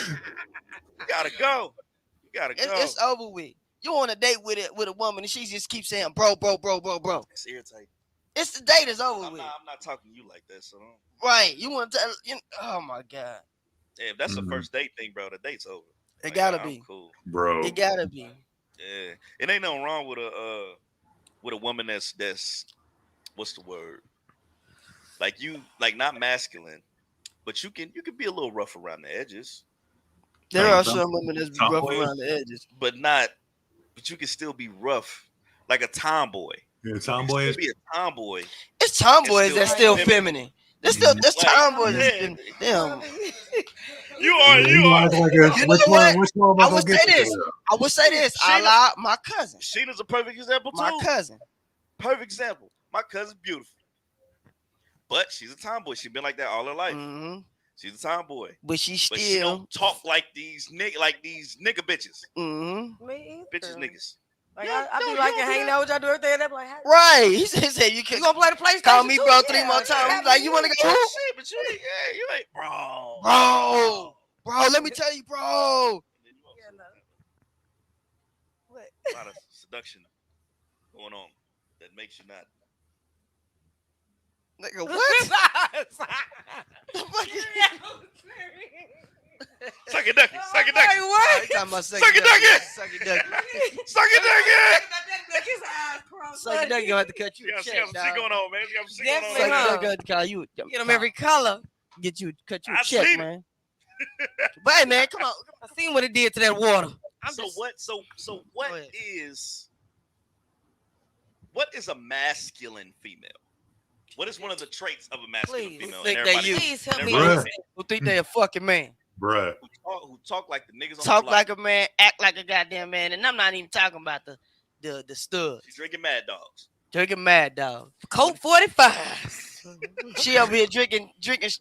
gotta go. You gotta go. It's over with. You on a date with a woman and she just keeps saying, bro. It's irritating. It's the date is over I'm with. not talking to you like that, so don't. Right. You want to tell, oh my God. Yeah, if that's Mhm. a first date thing, bro, the date's over. It Like, gotta nah, I'm be. cool. Bro. It gotta be. Yeah, it ain't nothing wrong with a woman that's what's the word? Like you, like not masculine, but you can be a little rough around the edges, There Like are some- some women that's some rough boys. around the edges. but you can still be rough, like a tomboy. Yeah, You tomboy can is still be a tomboy. It's tomboys It's that's still still feminine. feminine. There's Like, tomboys yeah. that's feminine. Damn. You are. like a, You which know what? one am I gonna would get say to? this. I would say this. I Sheena- lied. My cousin. Sheena's a perfect example too. My cousin. Perfect example. My cousin's beautiful, but she's a tomboy. She's been like that all her life. Mm-hmm. She's a tomboy, But she but she still. don't talk like these nigga bitches, Mm-hmm. Me either. bitches niggas. Like, Yeah, I be no, like you don't do hanging that. out with y'all, do everything, and they be like, hey, Right. He said you can you gonna play the PlayStation? call me too? bro Yeah, 3 more times. yeah, He's like, you want to go? Shit, but you ain't, yeah, you ain't, bro. Bro, let me tell you, bro. Yeah, no. What? A lot of seduction going on that makes you not. Nigga, what? Suck it, ducky. Suck it, ducky. Like, what? He talking about Suck it, ducky. Suck it, ducky. Suck it, ducky. Suck it, ducky. Gonna have to cut you She a got check, some shit dog. going on, man. She got some shit Definitely going Suck on. it, huh? ducky. Gonna have to call you. Get them every color. Cut you I a check, seen it. man. But hey, man, come on. I seen what it did to that water. So what Go ahead. what is a masculine female? What is one of the traits of a masculine Please. female? Think And they everybody- you. Please help me. Bruh. understand. Who think they a fucking man? Bruh. who talk like the niggas on Talk the block. like a man, act like a goddamn man, and I'm not even talking about the stud. She's drinking Mad Dogs. Drinking Mad Dog. Coke 45. She over here drinking drinks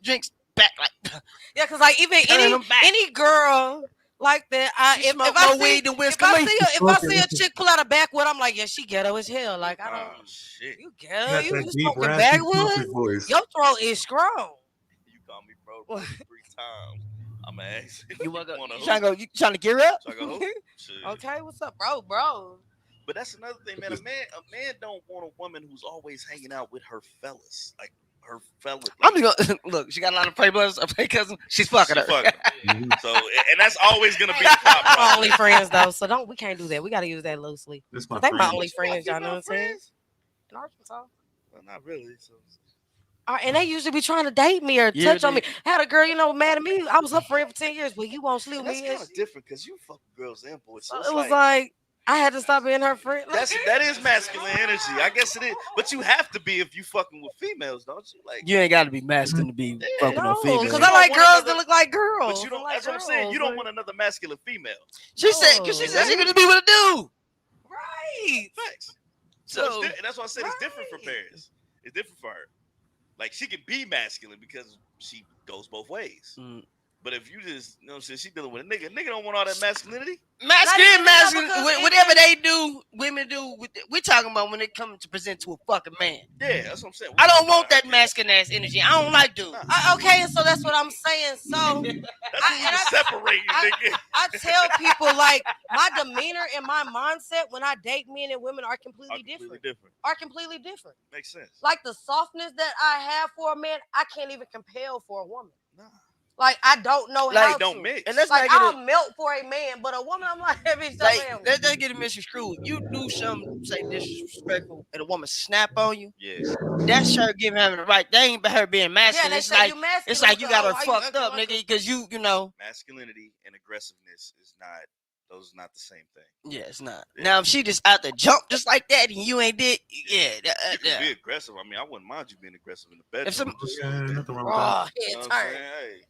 back like Yeah, cause like even Turn them back. any girl like that, She if smoke I more see weed than Wiz if I Khalifa. see a chick pull out a backwood, I'm like, yeah, she ghetto as hell. Like I don't, Oh shit! you He ghetto, got you that just deep, smoking raspy, backwoods. comfy voice. Your throat is strong. You call me bro 3 times. I'm gonna ask You wanna go? wanna You hoop. trying to go? You trying to gear up? So I go, hoop? Shit. Okay, what's up, bro? But that's another thing, man. A man don't want a woman who's always hanging out with her fellas, like her fellas. I'm just gonna look. She got a lot of play brothers, play cousins. She's fucking her. Mhm. So, and that's always gonna be the top My problem. only friends though, so we can't do that. We gotta use that loosely. This my They my friend. only friends, y'all know what I'm saying? In Arkansas. Well, not really. So. And they usually be trying to date me or Yeah, touch on me. Had a girl, mad at me. I was her friend for 10 years, but you won't sleep And with that's me. kind of different because you fuck with girls and boys. So So it's it was like I had to stop being her friend. that is masculine energy. I guess it is. But you have to be if you fucking with females, don't you? Like, You ain't got to be masculine to be fucking No, on females. because You I don't like want girls another- that look like girls. but you don't. I like That's what I'm saying. You girls, don't want another masculine female. She said, because she said she could just be with a dude. Right. Facts. So that's why I said it's different for Right. Paris. It's different for her. Like she can be masculine because she goes both ways. But if you just, you know what I'm saying, she dealing with a nigga don't want all that masculinity. Masculine, because whatever they do, women do. We talking about when it comes to present to a fucking man. Yeah, that's what I'm saying. I don't want that masculine ass energy. I don't like dudes. Okay, so that's what I'm saying. So That's what we can separate you, nigga. I tell people like my demeanor and my mindset when I date men and women are completely different. Are completely different. Makes sense. Like the softness that I have for a man, I can't even compel for a woman. Nah. Like I don't know Like, how don't to. mix. And let's Like not get I'll melt for a man, but a woman, I'm like, bitch, like damn. let's get it misconstrued. You do something say disrespectful, and a woman snap on you. Yeah. That's her giving her the right. That ain't about her being masculine. they it's say like you masculine it's like you because, got her why you fucked acting up, like nigga, because you know. Masculinity and aggressiveness is not. Those are not the same thing. Yeah, it's not. Yeah. Now, if she just out the jump just like that, and you ain't did, You can be aggressive. I mean, I wouldn't mind you being aggressive in the bedroom. If some- Nothing wrong with that. Oh, You know head what I'm turn. saying? Hey,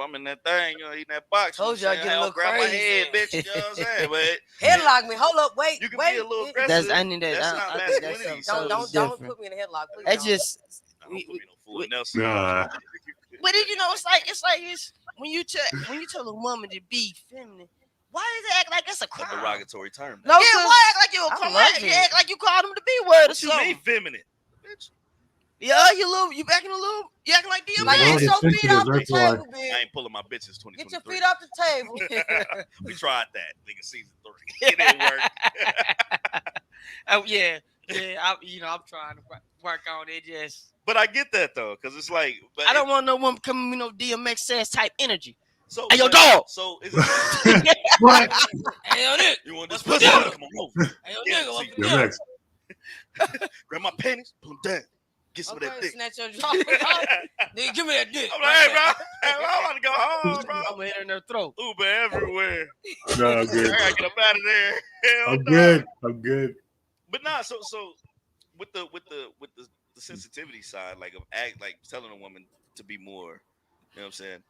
I'm in that thing, you know, eating that box. Told you know you what I I'm get a saying? little grab my crazy. head, bitch. You know what I'm saying? But Headlock me. Hold up. Wait. you can wait. be a little aggressive. I need that. That's not I think that's masculinity. something Don't totally don't different. put me in a headlock, please. I don't. just, Don't put me no full we- Nelson. Nah. but then, you know, it's like this when you tell a woman to be feminine. Why does it act like it's a A crime? derogatory term. No, Yeah, 'cause why act like you a I crime? love You it. act like you called him the B word or What you something. mean feminine? Bitch, Yeah, you acting a little, you acting like DMX. like Well, get your it's feet off the sensitive, that's table, I bitch. ain't pulling my bitches 2023. Get your feet off the table. We tried that, nigga, season 3. It didn't work. Oh yeah. I'm trying to work on it. Just But I get that though, because it's like, but I don't want no woman coming with no DMX says type energy. So, Hey, yo, but- dog. So is it? What? Hey, yo, nigga. You want this What's pussy? for dinner? Come on over. Hey, yo, Yeah, nigga. see, What's for Yo, dinner? next. Grab my panties, put them down, get some of Okay, that dick. snatch your jaw. I'm Nigga, give me that dick. like, hey, bro, I'm about to go home, bro. I'm gonna hit her in her throat. Uber everywhere. No, I'm I good. gotta get up out of there. Hell I'm no. good. I'm good. But nah, so with the sensitivity side, like of act, like telling a woman to be more, you know what I'm saying?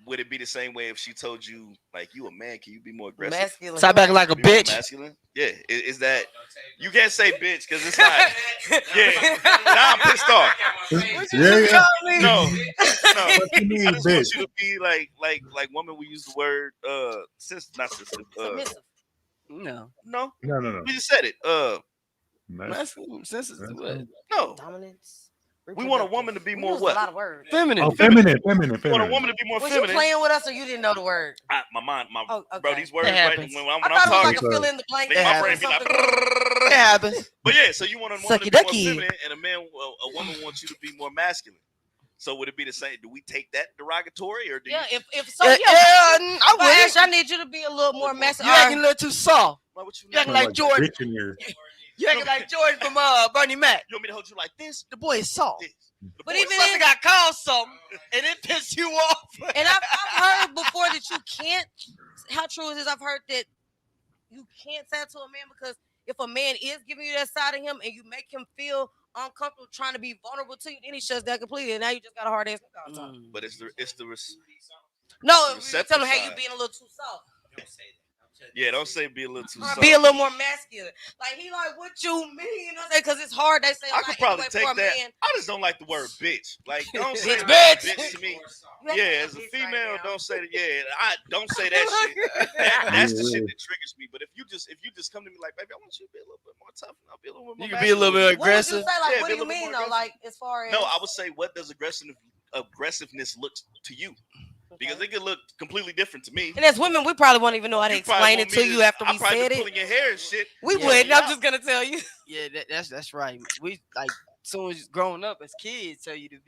Would it be the same way if she told you, like, you a man, can you be more aggressive? Masculine. Stop acting like a Be more bitch. masculine? Yeah. Is that you can't say bitch because it's not. Yeah. Now I'm pissed off. Yeah. No. What you mean, I just bitch? want you to be like woman. We use the word not sensitive. Submissive. No. No, No. we just said it. Masculine, sensitive. What? No. Dominance. We want a woman to be We more use what? a lot of words. Feminine. Oh, feminine. We want a woman to be more Was feminine. you playing with us or you didn't know the word? My mind, Oh, okay. bro, these words It right happens. when I I'm thought it was talking, like a fill in the blank. make It my brain be like. It happens. But yeah, so you want a woman Sucky to be more ducky. feminine, and a woman wants you to be more masculine. So would it be the same? Do we take that derogatory, or do Yeah, you? if so, Yeah, yeah. I But Ash, would. I need you to be a little more You masculine. acting a little too soft. Why would you You acting not? like Jordan. Bitch in here. You acting like Jordan from Bernie Mac. You want me to hold you like this? The boy is soft. This. The But boy even sucks. Must have got called something, and it pissed you off. And I've heard before that you can't. How true is this? I've heard that you can't say it to a man because if a man is giving you that side of him and you make him feel uncomfortable trying to be vulnerable to you, then he shuts down completely. And now you just got a hard ass nigga all the time. But it's the No, the you receptive tell him, hey, you side. being a little too soft. yeah. Don't say be a little too soft. Be a little more masculine. Like he like, what you mean? Because it's hard. They say I like, could probably anyway, for take a that. man, I just don't like the word bitch. Like, don't say Bitch, the word bitch. bitch to me. you have Yeah, to as a be right female, now. don't say that. Yeah, I don't say that shit. That's the shit that triggers me. But if you just come to me like, baby, I want you to be a little bit more tough, and I'll be a little bit more. You can be a little bit masculine. What would you aggressive. say? Like, Yeah, what be a do you little bit mean more though? Like, as far as No, I would say, what does aggressiveness look to you? Because it could look completely different to me. And as women, we probably won't even know how to You probably explain it want to me you after I'm we probably said be it. pulling your hair and shit. We Yeah. wouldn't. I'm just gonna tell you. Yeah, that's right. We like soon as growing up as kids tell you to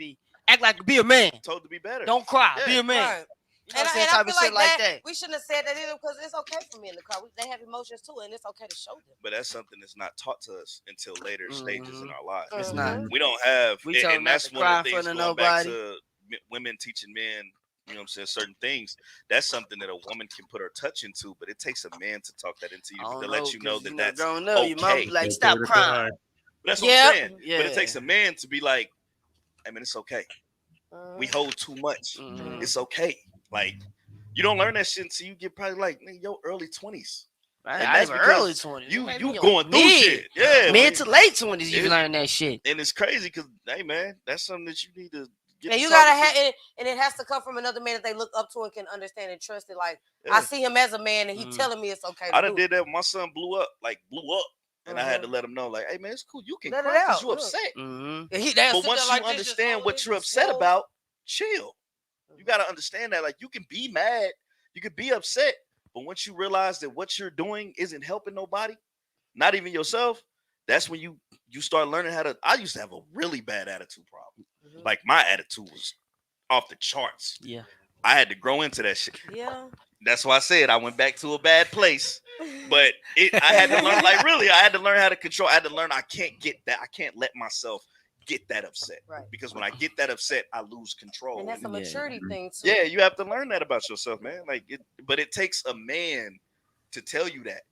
act like be a man. Told to be better. Don't cry. Yeah. Be a man. Right. You know And what I I'm saying? Type feel of shit like that. we shouldn't have said that either because it's okay for men to cry. They have emotions too, and it's okay to show them. But that's something that's not taught to us until later stages in our lives. It's not. We don't have, We told and not that's to one cry of the in things front going of back nobody. to women teaching men, you know what I'm saying, certain things. That's something that a woman can put her touch into, but it takes a man to talk that into you, I to don't let you know 'cause, that you that's growing up, your mom okay. be like, stop crying. That's what Yep. I'm saying. But Yeah. it takes a man to be like, I mean, it's okay. We hold too much. Mhm. It's okay. Like, you don't learn that shit until you get probably like your early 20s. And I that's even because early 20s. you Maybe going through mid. shit. Yeah, Mid to late 20s, you It- learn that shit. and it's crazy because hey man, that's something that you need to get. And to you gotta talking have to. it, and it has to come from another man that they look up to and can understand and trust it. Like Yeah. I see him as a man, and he telling me it's okay. I done did that when my son blew up, and I had to let him know, like, hey man, it's cool. You can Let it cry because out, you look. upset. And But once you understand what you're upset about, chill. You gotta understand that, like, you can be mad, you can be upset, but once you realize that what you're doing isn't helping nobody, not even yourself, that's when you start learning how to. I used to have a really bad attitude problem. Like my attitude was off the charts. Yeah. I had to grow into that shit. Yeah. That's why I said I went back to a bad place. But I had to learn, like really, I had to learn how to control. I had to learn I can't get that. I can't let myself get that upset. Right. Because when I get that upset, I lose control. And that's a maturity thing too. Yeah, you have to learn that about yourself, man. But it takes a man to tell you that.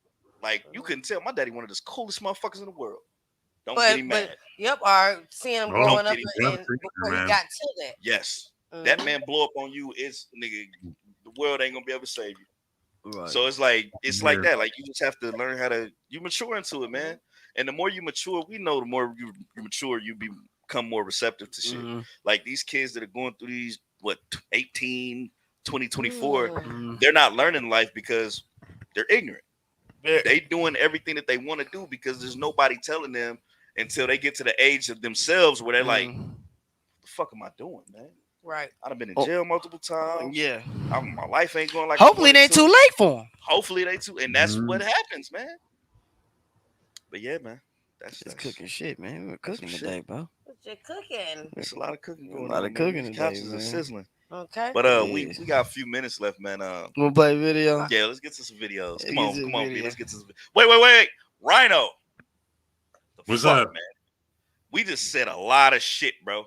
Like you couldn't tell my daddy one of the coolest motherfuckers in the world. Don't get him mad. Yep, or seeing him growing up and before he got to that. Yes. That man blow up on you, it's nigga, the world ain't gonna be able to save you. Right. So it's like that. Like you just have to learn how to mature into it, man. And the more you mature, we know the more you mature, you become more receptive to shit. Like these kids that are going through these 18, 20, 24, they're not learning life because they're ignorant. They doing everything that they want to do because there's nobody telling them until they get to the age of themselves where they're like, what the fuck am I doing, man? Right. I've been in jail multiple times. Yeah. My life ain't going like. Hopefully, it ain't too late for them. Hopefully, they too. And that's what happens, man. But yeah, man. That's cooking shit, man. We're cooking today, bro. What you cooking? There's a lot of cooking going on. A lot of cooking today, Couches man. are sizzling. Okay. But we got a few minutes left, man. Wanna play a video? Yeah, let's get to some videos. Come on, B. Let's get to some. Wait. Rhino. What's up, man? We just said a lot of shit, bro.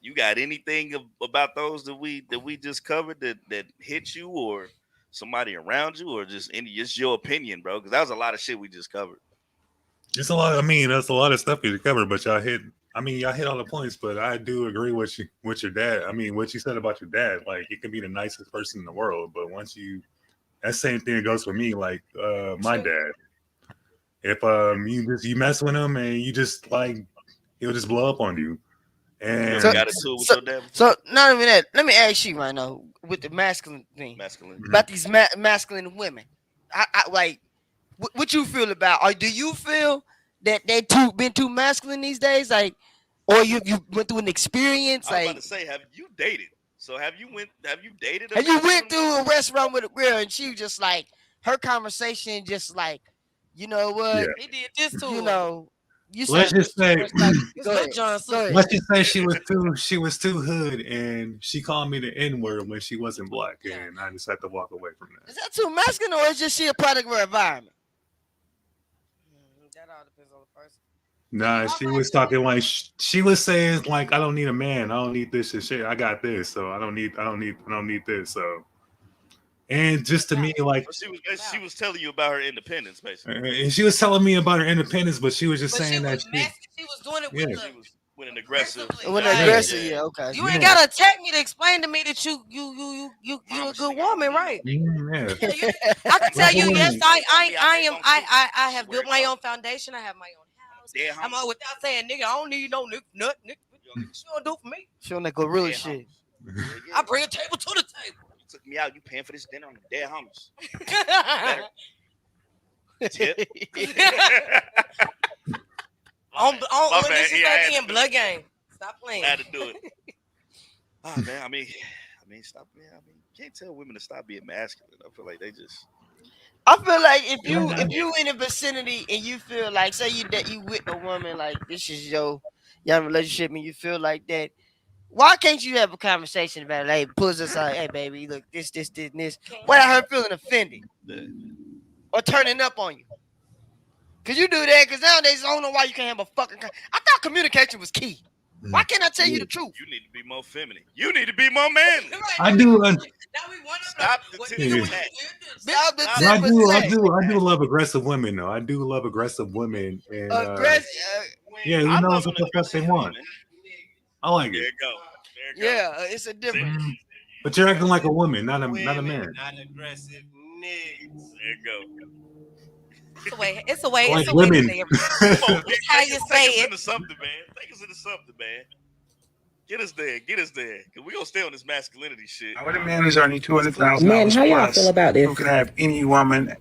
You got anything about those that we just covered that hit you or somebody around you or just your opinion, bro? Because that was a lot of shit we just covered. It's a lot. I mean, that's a lot of stuff you covered, but y'all hit all the points. But I do agree with your dad. I mean, what you said about your dad, like he can be the nicest person in the world, but once that same thing goes for me. Like my dad, if you mess with him and you just like he'll just blow up on you. And so not even that. Let me ask you right now with the masculine thing. About these masculine women. I like what you feel about, or do you feel that they been too masculine these days? Like, or you went through an experience? I was about to say, have you dated? So have you dated? Have you went through a restaurant with a girl and she just like her conversation, just like, you know what? He did this to you know. Let's just say she was too hood, and she called me the N-word when she wasn't black, and I just had to walk away from that. Is that too masculine, or is just she a product of her environment? That all depends on the person. Nah, she was talking like she was saying like, I don't need a man, I don't need this and shit. I got this, so I don't need this. So, and just to me, like she was telling you about her independence, basically. And she was telling me about her independence, but she was just saying that she was doing it with an aggressive. Yeah, okay. You ain't gotta attack me to explain to me that you a good woman, right? Yeah. I can tell you, yes, I have built my own foundation. I have my own house. I'm all without saying, nigga, I don't need no nut, nigga. What you gonna do for me? She on that gorilla shit. I bring a table to the table. You took me out. You paying for this dinner on the dead homies. Tip. On this is again, blood game. Stop playing. I had to do it. Oh man, I mean, stop. Man, I mean, you can't tell women to stop being masculine. I feel like they just. I feel like if you in a vicinity and you feel like, say you with a woman, like this is your relationship and you feel like that, why can't you have a conversation about it? Hey, pulls us out. Hey, baby, look, this, and this. Without her feeling offended or turning up on you. Cause you do that. Cause nowadays I don't know why you can't have a fucking. I thought communication was key. Why can't I tell you the truth? You need to be more feminine. You need to be more manly. I do. Stop the I do love aggressive women though. I do love aggressive women. And, yeah, who knows what the fuck they want? I like it. There you go. Yeah, it's a difference. But you're acting like a woman, not a man. Not aggressive. niggas. There you go. It's a way. It's a way. Like It's a way to women. say everything. Come on, It's how you say take us it. into something, man. Take us into something, man. Get us there. Cause we gonna stay on this masculinity shit. What a man who's earning $200,000 Man, how y'all plus feel about this? who can have any woman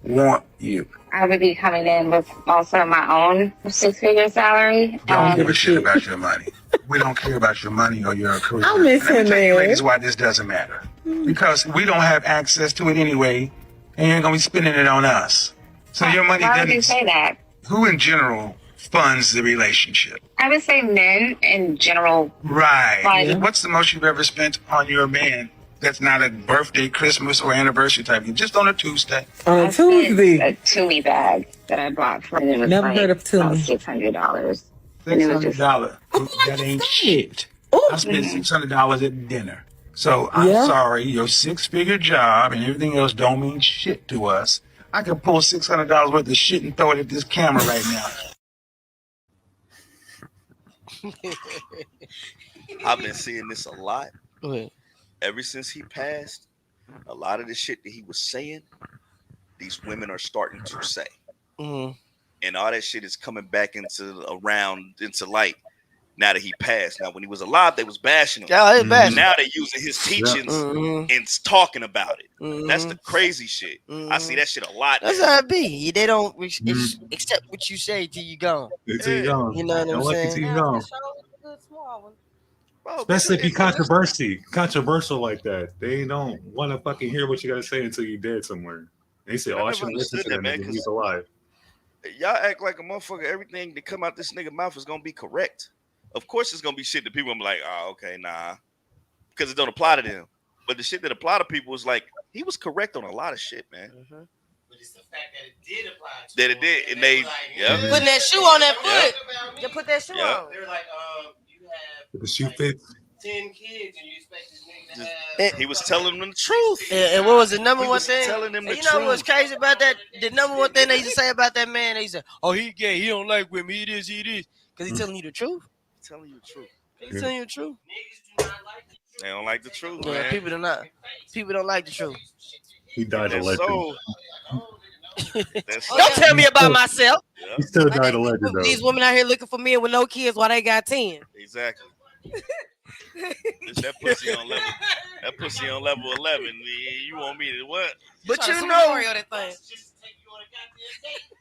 want you. I would be coming in with also my own six-figure salary. Don't give a shit about your money. We don't care about your money or your career. I miss Let me him, tell you, man. ladies, why this doesn't matter. Because we don't have access to it anyway, and you're gonna be spending it on us. So your money Why would you doesn't. say that? Who in general funds the relationship? I would say men in general. Right. Right. What's the most you've ever spent on your man? That's not a birthday, Christmas, or anniversary type thing. Just on a Tuesday. On a I spent Tuesday. a Tumi bag that I bought for it was Never like heard of about Tumi. $600. And it was just $600. That ain't shit. I spent $600 at dinner. So I'm Yeah. sorry, your six-figure job and everything else don't mean shit to us. I could pull $600 worth of shit and throw it at this camera right now. I've been seeing this a lot Go ahead. ever since he passed. A lot of the shit that he was saying, these women are starting to say, Mhm. and all that shit is coming back into light now that he passed. Now, when he was alive, they was bashing him. Yeah, it's bad. Now they're using his teachings Mhm. and talking about it. Mhm. That's the crazy shit. I see that shit a lot. That's now. how it be. They don't Mhm. accept what you say till you gone. Until you gone. You know what I'm Don't like it saying? till you Yeah, gone. for sure, it's a good small one. Bro, Especially if you because controversial like that. They don't want to fucking hear what you got to say until you're dead somewhere. They say, I "Oh, I never shouldn't listen to understood that that, man, nigga. 'cause- He's alive." y'all act like a motherfucker. Everything that come out this nigga mouth is gonna be correct. Of course, it's gonna be shit that people gonna be like, "Oh, okay, nah," because it don't apply to them. But the shit that apply to people is like he was correct on a lot of shit, man. But it's the fact that it did apply to That it them, did, and they, were like, yep. "Nigga, Putting that shoe on that don't foot. talk about me." Just put that shoe Yeah. on. They were like, you have The shoe like, fits. 10 kids and you expect this nigga to have. He was telling them the truth. And what was the number He one was thing? telling them the And you know what's truth. crazy about that? The number one thing they used to say about that man, they said, "Oh, he gay. He don't like women. He this, he this." Because he's telling you the truth. Telling you the truth. He's telling you the truth. Niggas do not like the truth. They don't like the truth, Yeah, man. people do not. People don't like the truth. He died a That's legend. so. That's Oh, Don't yeah. tell me about myself. Yeah, He still Like died a legend though. these women out here looking for men with no kids while they got 10. exactly. That pussy on level. That pussy on level 11. You want me to what? But Trying to you Super know, Mario that thing.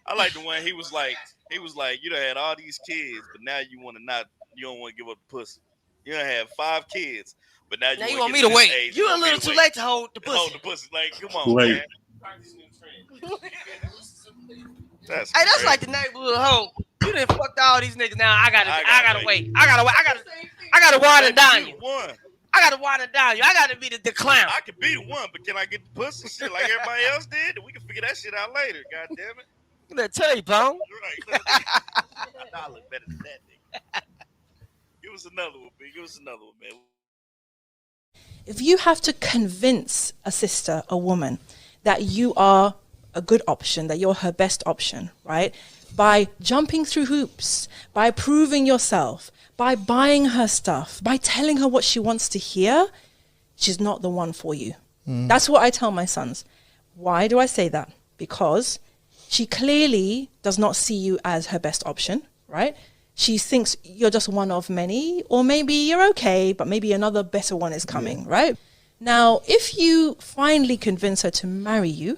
I like the one he was like, you done had all these kids, but now you don't want to give up the pussy. You done had 5 kids, but now Now you wanna want get me to this wait. age, you a want me little to too wait. late to hold the Hold pussy. the pussy. Like, come on, Late. man. That's Hey, that's crazy. like the neighborhood hoe. You done fucked all these niggas. Now I gotta wait. wait. I gotta wind and Let down me you. be the one. I gotta wind and down you. I gotta be the clown. I can be the one, but can I get the pussy shit like everybody else did? We can figure that shit out later. God damn it. Let's tell you, bone. Right. I look better than that nigga. Give us another one, B. Give us another one, man. If you have to convince a sister, a woman, that you are a good option, that you're her best option, right? By jumping through hoops, by proving yourself, by buying her stuff, by telling her what she wants to hear, she's not the one for you. That's what I tell my sons. Why do I say that? Because she clearly does not see you as her best option, right? She thinks you're just one of many, or maybe you're okay, but maybe another better one is coming, right? Now, if you finally convince her to marry you,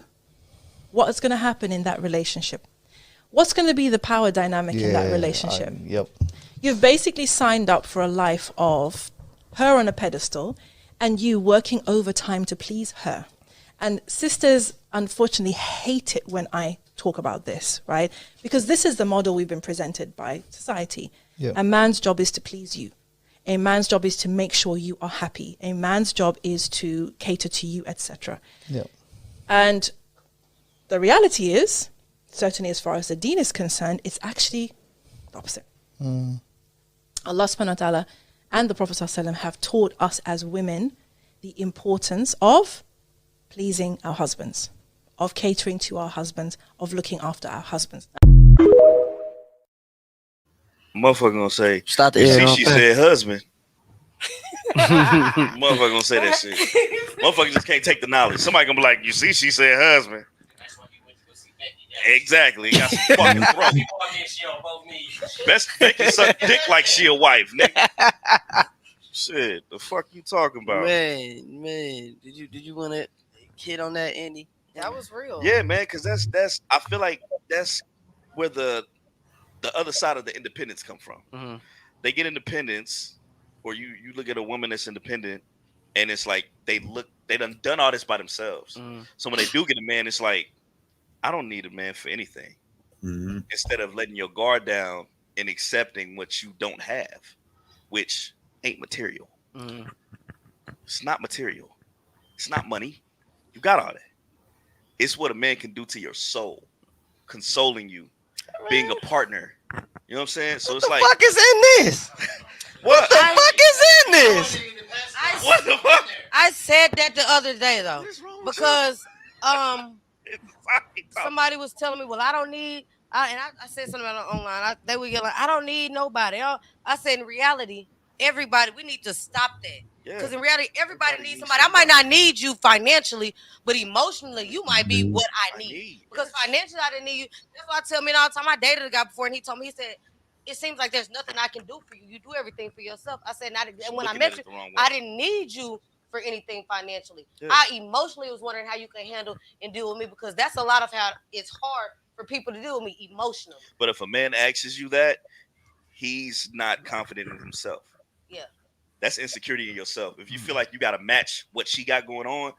what is going to happen in that relationship? What's going to be the power dynamic in that relationship? Yep. You've basically signed up for a life of her on a pedestal and you working overtime to please her. And sisters, unfortunately, hate it when I talk about this, right? Because this is the model we've been presented by society. Yep. A man's job is to please you. A man's job is to make sure you are happy. A man's job is to cater to you, etc. Yep. And the reality is, certainly as far as the deen is concerned, it's actually the opposite. Allah subhanahu wa ta'ala and the Prophet sallallahu alaihi wasallam have taught us as women the importance of pleasing our husbands, of catering to our husbands, of looking after our husbands. Motherfucker gonna say, Stop the you air see, real she fast. said husband. Motherfucker gonna say that shit. Motherfucker just can't take the knowledge. Somebody gonna be like, you see, she said husband. That's why he went to go see Becky. Exactly. He got some fucking throat. She on both knees. Best Becky suck dick like she a wife, nigga. Shit, the fuck you talking about? Man, did you want to hit on that, Andy? That was real. Yeah, man, because that's I feel like that's where the other side of the independence come from. Mm-hmm. They get independence, or you look at a woman that's independent, and it's like they done all this by themselves. Mm-hmm. So when they do get a man, it's like, I don't need a man for anything. Mm-hmm. Instead of letting your guard down and accepting what you don't have, which ain't material. Mm-hmm. It's not material. It's not money. You got all that. It's what a man can do to your soul, consoling you, being a partner. You know what I'm saying? So it's What like, the fuck is in this? what? The fuck is in this? What the fuck? I said that the other day though, What is wrong with because you? somebody was telling me, well, I don't need. I said something about it online. They were yelling, I don't need nobody. I said, in reality, everybody, we need to stop that. Yeah. Because in reality, everybody needs somebody. I might not need you financially, but emotionally, you might be what I need. Because financially, I didn't need you. That's why I tell men all the time. I dated a guy before, and he told me, he said, it seems like there's nothing I can do for you. You do everything for yourself. I said, not. And when I met you, I didn't need you for anything financially. Yeah. I emotionally was wondering how you can handle and deal with me, because that's a lot of how it's hard for people to deal with me emotionally. But if a man asks you that, he's not confident in himself. Yeah. That's insecurity in yourself. If you feel like you got to match what she got going on,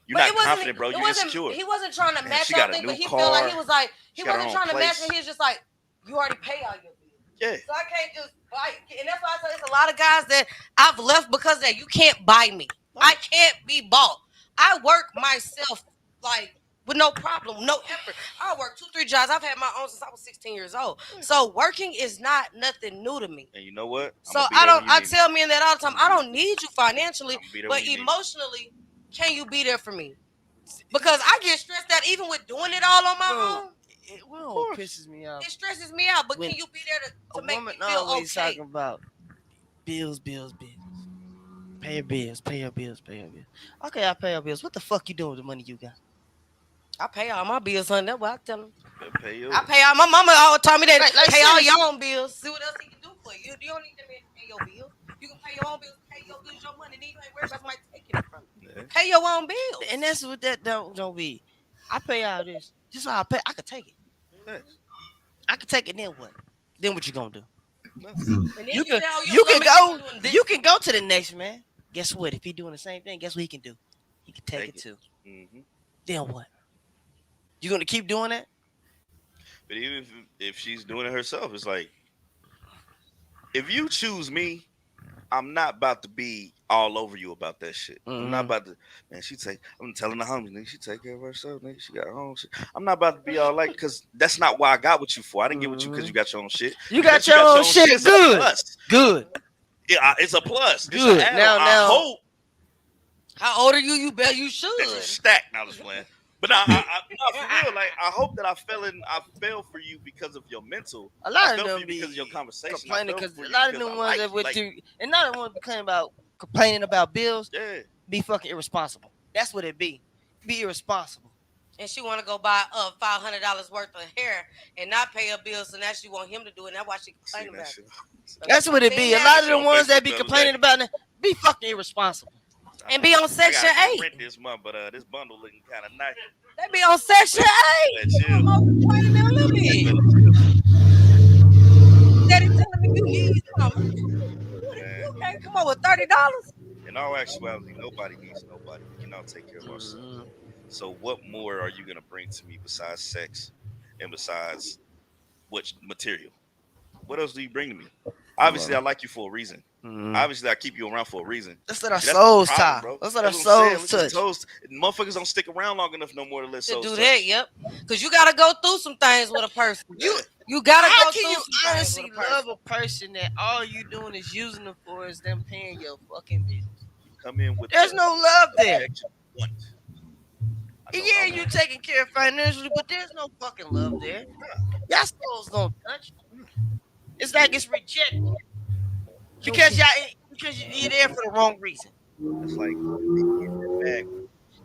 you're But not confident, bro. You're insecure. He wasn't trying to match she got a anything, new but he car. felt like he was like, he She got her wasn't own trying to match place. me. He was just like, you already pay all your bills. Yeah. So I can't just buy. And that's why I say there's a lot of guys that I've left because of that. You can't buy me. I can't be bought. I work myself like with no problem, no effort. I work 2-3 jobs. I've had my own since I was 16 years old. So working is not nothing new to me. And you know what? So I tell men that all the time. I don't need you financially, but emotionally, can you be there for me? Because I get stressed out even with doing it all on my own. It pisses me off. It stresses me out. But When can you be there to A make woman me feel always okay? talking about bills. Pay your bills. Okay, I pay your bills. What the fuck you doing with the money you got? I pay all my bills, honey. That's what I tell them. Pay yours. I pay all. My mama always told me that. Like Pay all seriously. your own bills. See what else he can do for you. You don't need to pay your bills. You can pay your own bills. Pay your bills, your money. Then you ain't worried about somebody taking it from you. Yeah. Pay your own bills. And that's what that don't be. I pay all this. This is how I pay. I could take it. Yeah. I could take it. Then what? Then what you gonna do? And then You can say, oh, you can love me go. for doing this. You can go to the next man. Guess what? If he doing the same thing, guess what he can do? He can take it too. Mm-hmm. Then what? You gonna keep doing that? But even if she's doing it herself, it's like, if you choose me, I'm not about to be all over you about that shit. I'm not about to, man, I'm telling the homies, nigga, she take care of herself, nigga, she got her own shit. I'm not about to be all like, because that's not why I got with you for. I didn't get with you because you got your own shit. You got Because your own shit. it's a Good. plus. Good. Yeah, it's a plus. It's Good. an add-on. Now- I hope How old are you? You bet you should. that you stack. Now this plan. But no, no, for real, like, I hope that I fell for you because of your mental. A lot I of fell for them you be because of your conversation. complaining I fell because for a you lot of because them I ones like that you. would Like, do, and not the ones complaining about bills. yeah. Be fucking irresponsible. That's what it be. Be irresponsible. And she want to go buy $500 worth of hair and not pay her bills, so now she want him to do it. And that's why she Seen complaining that about shit. it. That's what it be. A lot of the ones that be complaining about it be fucking irresponsible. And be on Section I got 8. rent this month, but this bundle looking kind of nice. They be on Section 8. Yeah, chill. Come on, complaining a little bit. Daddy telling me you need something. You can't come up with $30. In all actuality, nobody needs nobody. We can all take care of ourselves. So what more are you gonna bring to me besides sex and besides what material? What else do you bring to me? Obviously, I like you for a reason. Obviously, I keep you around for a reason. Let's let our See, that's souls the problem, tie. bro. Let's let our That's what I'm saying. souls Let's touch. toast. Motherfuckers don't stick around long enough no more to let To souls do touch. that, yep. Because you got to go through some things with a person. You got to How go can through you some things honestly with a person. love a person that all you doing is using them for is them paying your fucking bills? Come in with There's the no love there. protection you want. I know Yeah, I you want. taking care of financially, but there's no fucking love there. Y'all souls don't touch. It's like it's rejected. Because y'all, Because you're there for the wrong reason. It's like they get that bag.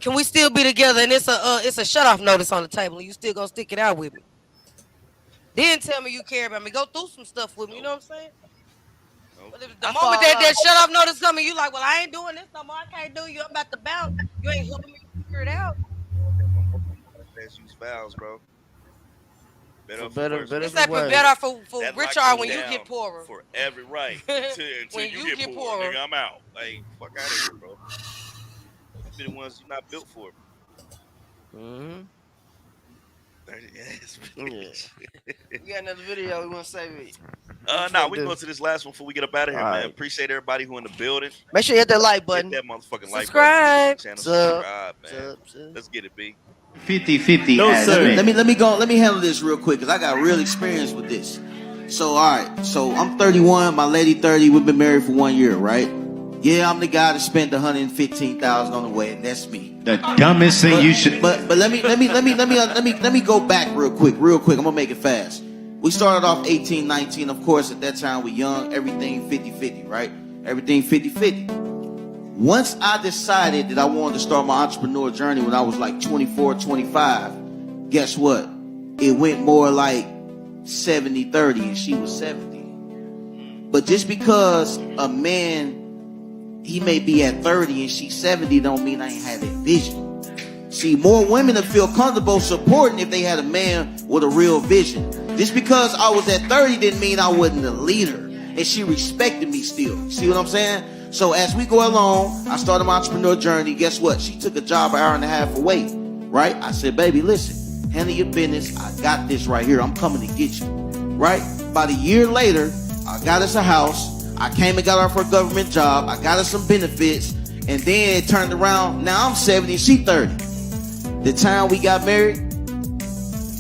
Can we still be together? And it's a shut off notice on the table, and you still gonna stick it out with me? Then tell me you care about me. Go through some stuff with me. You know what I'm saying? Nope. But if the moment that shut off notice coming, you like, well, I ain't doing this no more. I can't do you. I'm about to bounce. You ain't helping me figure it out. Let's use vows, bro. Better For for better, worse. better It's for like worse. better for That richer locks when you down get poorer. for every right until When you get poor, poorer. nigga. I'm out. Like fuck out of here, bro. You be the ones you're not built for. Mm-hmm. Dirty ass Yeah. bitch. We got another video we want to say. Nah, we can go to this last one before we get up out of here, All man. right. Appreciate everybody who in the building. Make sure you hit that like Hit button. that motherfucking like Subscribe. button. Channel Sup. subscribe, man. Sup. Let's get it, B. 50-50 No, as sir. me. Let me handle this real quick because I got real experience with this. So all right, so I'm 31, my lady 30. We've been married for 1 year, right? Yeah, I'm the guy that spent $115,000 on the wedding. That's me. The dumbest thing you should. But let me go back real quick. I'm gonna make it fast. We started off 18, 19. Of course, at that time we young. Everything 50-50, right? Everything 50-50. Once I decided that I wanted to start my entrepreneur journey when I was like 24, 25, guess what? It went more like 70-30 and she was 70. But just because a man, he may be at 30 and she's 70 don't mean I ain't had that vision. See, more women would feel comfortable supporting if they had a man with a real vision. Just because I was at 30 didn't mean I wasn't a leader. And she respected me still. See what I'm saying? So as we go along, I started my entrepreneur journey. Guess what? She took a job an hour and a half away, right? I said, baby, listen, handle your business. I got this right here. I'm coming to get you, right? About a year later, I got us a house. I came and got her for a government job. I got her some benefits. And then it turned around. Now I'm 70 and she 30. The time we got married,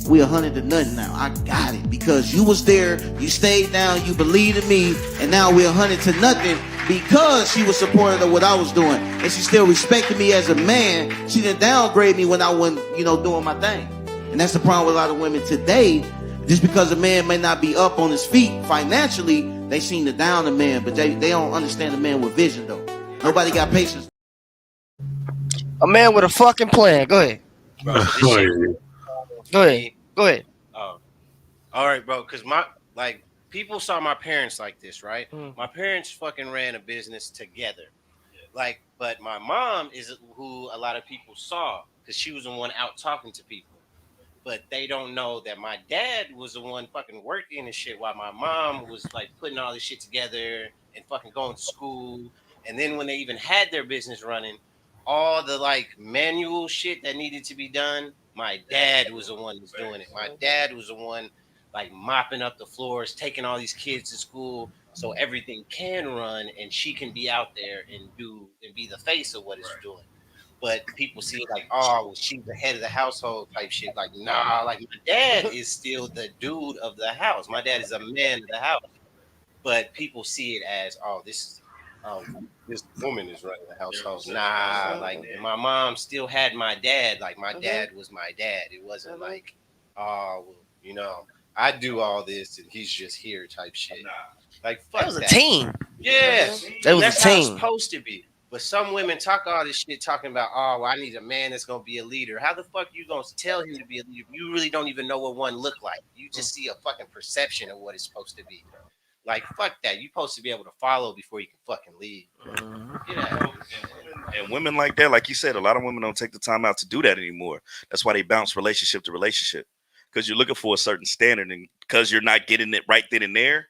we 100 to nothing now. I got it because you was there, you stayed down, you believed in me, and now we're 100 to nothing because she was supportive of what I was doing. And she still respected me as a man. She didn't downgrade me when I wasn't, doing my thing. And that's the problem with a lot of women today. Just because a man may not be up on his feet financially, they seem to down a man, but they don't understand a man with vision though. Nobody got patience. A man with a fucking plan. Go ahead. Bro, so this shit- Go ahead. All right, bro. Because people saw my parents like this, right? My parents fucking ran a business together. But my mom is who a lot of people saw because she was the one out talking to people. But they don't know that my dad was the one fucking working and shit while my mom was like putting all this shit together and fucking going to school. And then when they even had their business running, all the like manual shit that needed to be done, my dad was the one who's doing it. My dad was the one like mopping up the floors, taking all these kids to school so everything can run and she can be out there and be the face of what it's doing. But people see it like, oh, well, she's the head of the household type shit. Like, nah, like my dad is still the dude of the house. My dad is a man of the house. But people see it as, oh, this woman is running the household. Nah, like my mom still had my dad. Like my dad was my dad. It wasn't like, oh, well, I do all this and he's just here type shit. Like fuck That was a team. Yeah, That was that's a how it's team. supposed to be. But some women talk all this shit talking about, oh, well, I need a man that's gonna be a leader. How the fuck you gonna tell him to be a leader? You really don't even know what one look like. You just see a fucking perception of what it's supposed to be. Like fuck that. You're supposed to be able to follow before you can fucking lead. Yeah. And women like that, like you said, a lot of women don't take the time out to do that anymore. That's why they bounce relationship to relationship. Because you're looking for a certain standard, and because you're not getting it right then and there,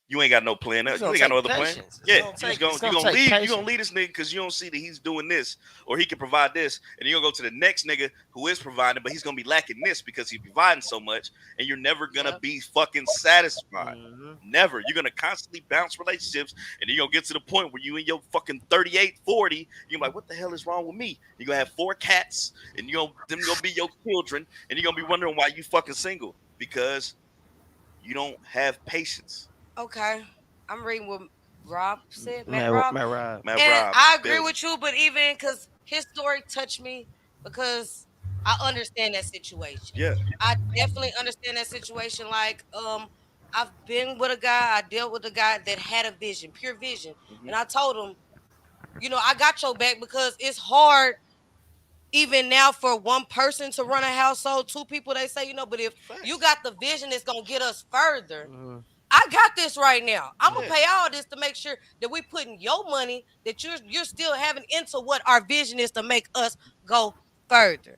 you ain't got no plan. You ain't got no other plan. Yeah, you're gonna leave. You're gonna leave this nigga because you don't see that he's doing this or he can provide this, and you're gonna go to the next nigga who is providing, but he's gonna be lacking this because he's providing so much, and you're never gonna be fucking satisfied. Never. You're gonna constantly bounce relationships, and you're gonna get to the point where you in your fucking 38, 40, you're like, what the hell is wrong with me? You're gonna have 4 cats, and them gonna be your children, and you're gonna be wondering why you fucking single because you don't have patience. Okay, I'm reading what Rob said. Matt Rob. Rob. Matt And Rob, I agree Billy. with you, but even because his story touched me because I understand that situation. Yeah. I definitely understand that situation. Like, I've been with a guy. I dealt with a guy that had a vision, pure vision, and I told him, you know, I got your back because it's hard. Even now, for one person to run a household, two people, they say, you know, but if you got the vision that's gonna get us further, I got this right now. I'm gonna pay all this to make sure that we putting your money that you're still having into what our vision is to make us go further.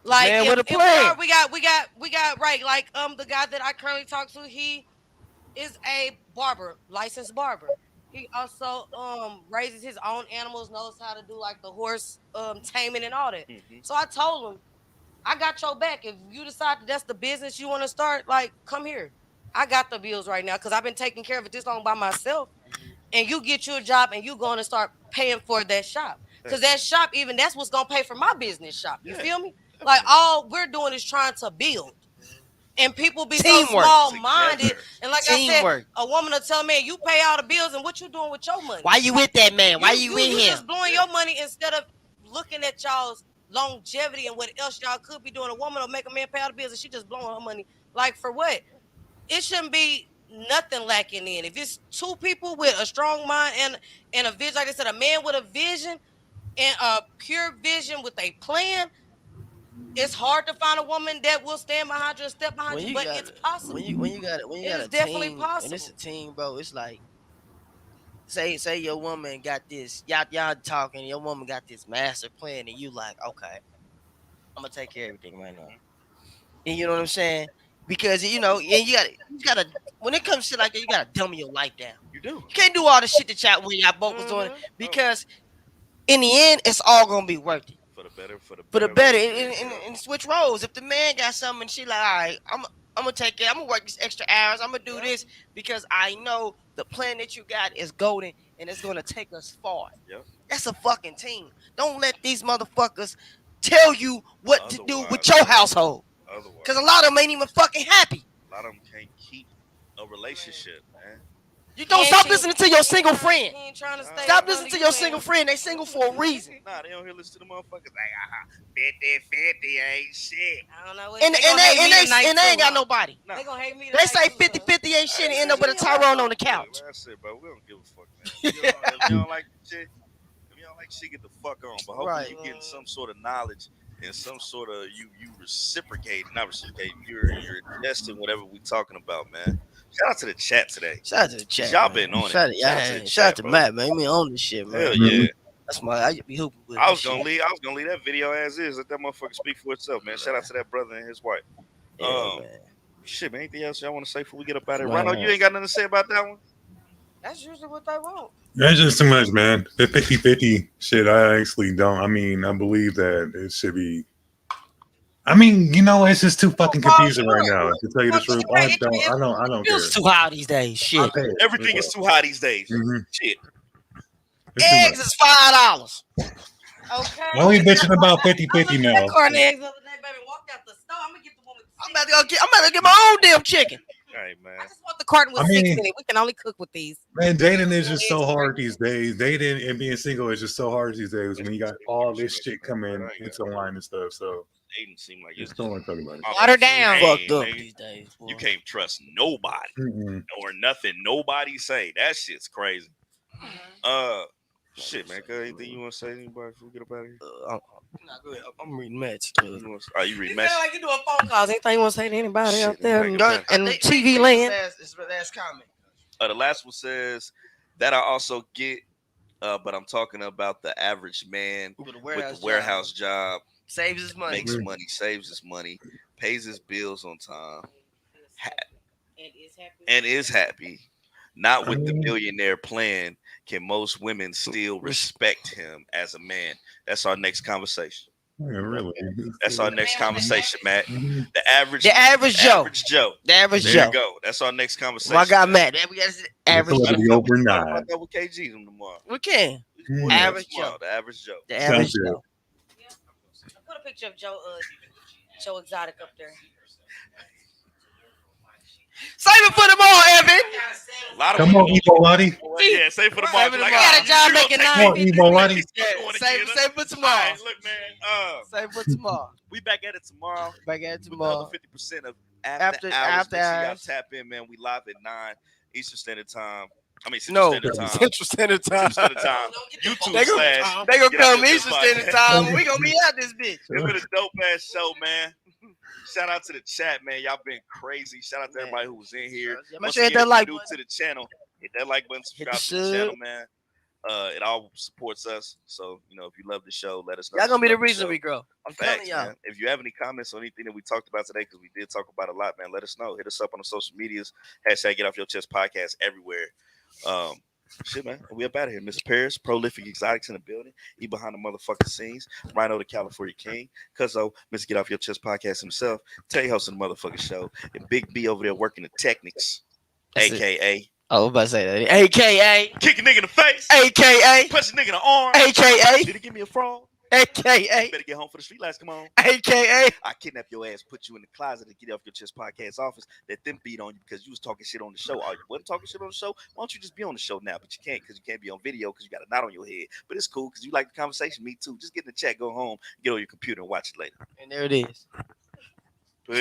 Like Man if, with a if plan. we got right. Like the guy that I currently talk to, he is a barber, licensed barber. He also raises his own animals, knows how to do like the horse taming and all that. So I told him, I got your back. If you decide that that's the business you want to start, like come here. I got the bills right now because I've been taking care of it this long by myself. And you get you a job and you going to start paying for that shop. Because that shop, even that's what's gonna pay for my business shop. You feel me? Like all we're doing is trying to build. And people be so Teamwork. small-minded. And like Teamwork. I said, a woman will tell me, you pay all the bills, and what you doing with your money? Why you with that man? Why you with You him? just blowing your money instead of looking at y'all's longevity and what else y'all could be doing. A woman will make a man pay all the bills, and she just blowing her money. Like for what? It shouldn't be nothing lacking in. If it's two people with a strong mind and a vision, like I said, a man with a vision and a pure vision with a plan, it's hard to find a woman that will stand behind you and step behind you, but it's possible. When you got It a is definitely team, possible. and it's a team, bro. It's like say your woman got this, y'all talking, your woman got this master plan, and you like, okay, I'm gonna take care of everything right now. And you know what I'm saying? Because you know, and you gotta when it comes to like that, you gotta dumb your life down. You do. You can't do all the shit that y'all both was doing because in the end, it's all gonna be worth it. For the better. For the better, and switch roles. If the man got something, and she like, all right, I'm gonna take it. I'm gonna work these extra hours. I'm gonna do this because I know the plan that you got is golden and it's gonna take us far. Yep. That's a fucking team. Don't let these motherfuckers tell you what to do with your household. Because a lot of them ain't even fucking happy. A lot of them can't keep a relationship, man. You don't stop listening to your single friend. Stop Stop listening to your single friend. They single for a reason. Nah, they don't hear listen to the motherfuckers like 50-50 ain't shit. I don't know what And they ain't got nobody. They gonna hate me. They say 50-50 ain't shit and end up with a Tyrone on the couch. That's it, bro. We don't give a fuck, man. If you don't like shit, get the fuck on. But hopefully you getting some sort of knowledge and some sort of you not reciprocate. You're investing whatever we talking about, man. Shout out to the chat today. Shout out to the chat. Y'all been on it. Shout out to Matt, man. Me on this shit, man. Hell yeah. That's my. I be hooping with. I was gonna leave that video as is. Let that motherfucker speak for itself, man. Shout out to that brother and his wife. Man. Shit, man. Anything else y'all want to say before we get up out of here? Rhino, you ain't got nothing to say about that one? That's usually what they want. That's just too much, man. The 50-50 shit, I actually don't. I mean, I believe that it should be. I mean, you know, it's just too fucking confusing right now. To tell you the truth, I don't care. It's too high these days. Shit. Everything is too high these days. Shit. Eggs is $5. Okay. Why we bitching about 50-50 now? Corn eggs the other day, baby. Walked out the store. I'm gonna get the woman. I'm about to get my own damn chicken. Hey, man. I just want the carton with 6 in it. We can only cook with these. Man, dating is just so hard these days. Dating and being single is just so hard these days when you got all this shit coming into line and stuff. So dating seem like it's don't want to talk about it. Water down. Fucked up these days. Boy. You can't trust nobody or nothing nobody say. That shit's crazy. Shit, man. Anything you want to say to anybody before we get up out of here? I'm reading Mets. Are you reading You Mets? sound like you doing phone calls. Anything you want to say to anybody out there in man. TV land? Last comment. The last one says that I also get, but I'm talking about the average man with the warehouse job. Saves his money. Makes money, saves his money, pays his bills on time, and is happy. Not with the millionaire plan. Can most women still respect him as a man? That's our next conversation. Yeah, really. That's our next conversation, Matt. The average Joe. The average there Joe. you go. That's our next conversation. My guy Matt. We got average Joe. Joe. Overnight. About that with KG tomorrow. We can. Average Joe. The average Joe. The average Joe. Put a picture of Joe Exotic up there. Save it for tomorrow, Evan. Come on, Evo Lottie. Yeah, save it for tomorrow. You got a job making Come on, Evo Lottie. Save it for tomorrow. Look, man. Save it for tomorrow. We back at it tomorrow. Back at it With tomorrow. the other 50% of after hours. Make sure y'all tap in, man. We live at 9 Eastern Standard Time. I mean, Central Standard Time. Central Standard Time. Central Standard Time. YouTube They gonna Get Off come Your Eastern Chest Standard podcast. Time. We gonna be out this bitch. It's been a dope ass show, man. Shout out to the chat, man. Y'all been crazy. Shout out to everybody who was in here. Make sure you hit that like button. To the channel. Hit that like button. Subscribe to the channel, man. It all supports us. So, you know, if you love the show, let us know. Y'all gonna be the reason we grow. I'm telling Facts, y'all. man. If you have any comments on anything that we talked about today, because we did talk about a lot, man, let us know. Hit us up on the social medias. # Get Off Your Chest podcast everywhere. Shit, man. We up out of here. Mr. Paris, Prolific Exotics in the building. He behind the motherfucking scenes. Rhino, the California King. Cuzzo, Mr. Get Off Your Chest podcast himself. Tay hosting the motherfucking show. And Big B over there working the technics. That's AKA. Oh, I'm about to say that. AKA. Kick a nigga in the face. AKA. Punch a nigga in the arm. AKA. Did he give me a fraud? AKA. You better get home for the street lights. Come on. AKA. I kidnap your ass, put you in the closet, and Get Off Your Chest podcast office. Let them beat on you because you was talking shit on the show. Oh, you wasn't talking shit on the show? Why don't you just be on the show now? But you can't because you can't be on video because you got a knot on your head. But it's cool because you like the conversation. Me too. Just get in the chat, go home, get on your computer, and watch it later. And there it is. Peace.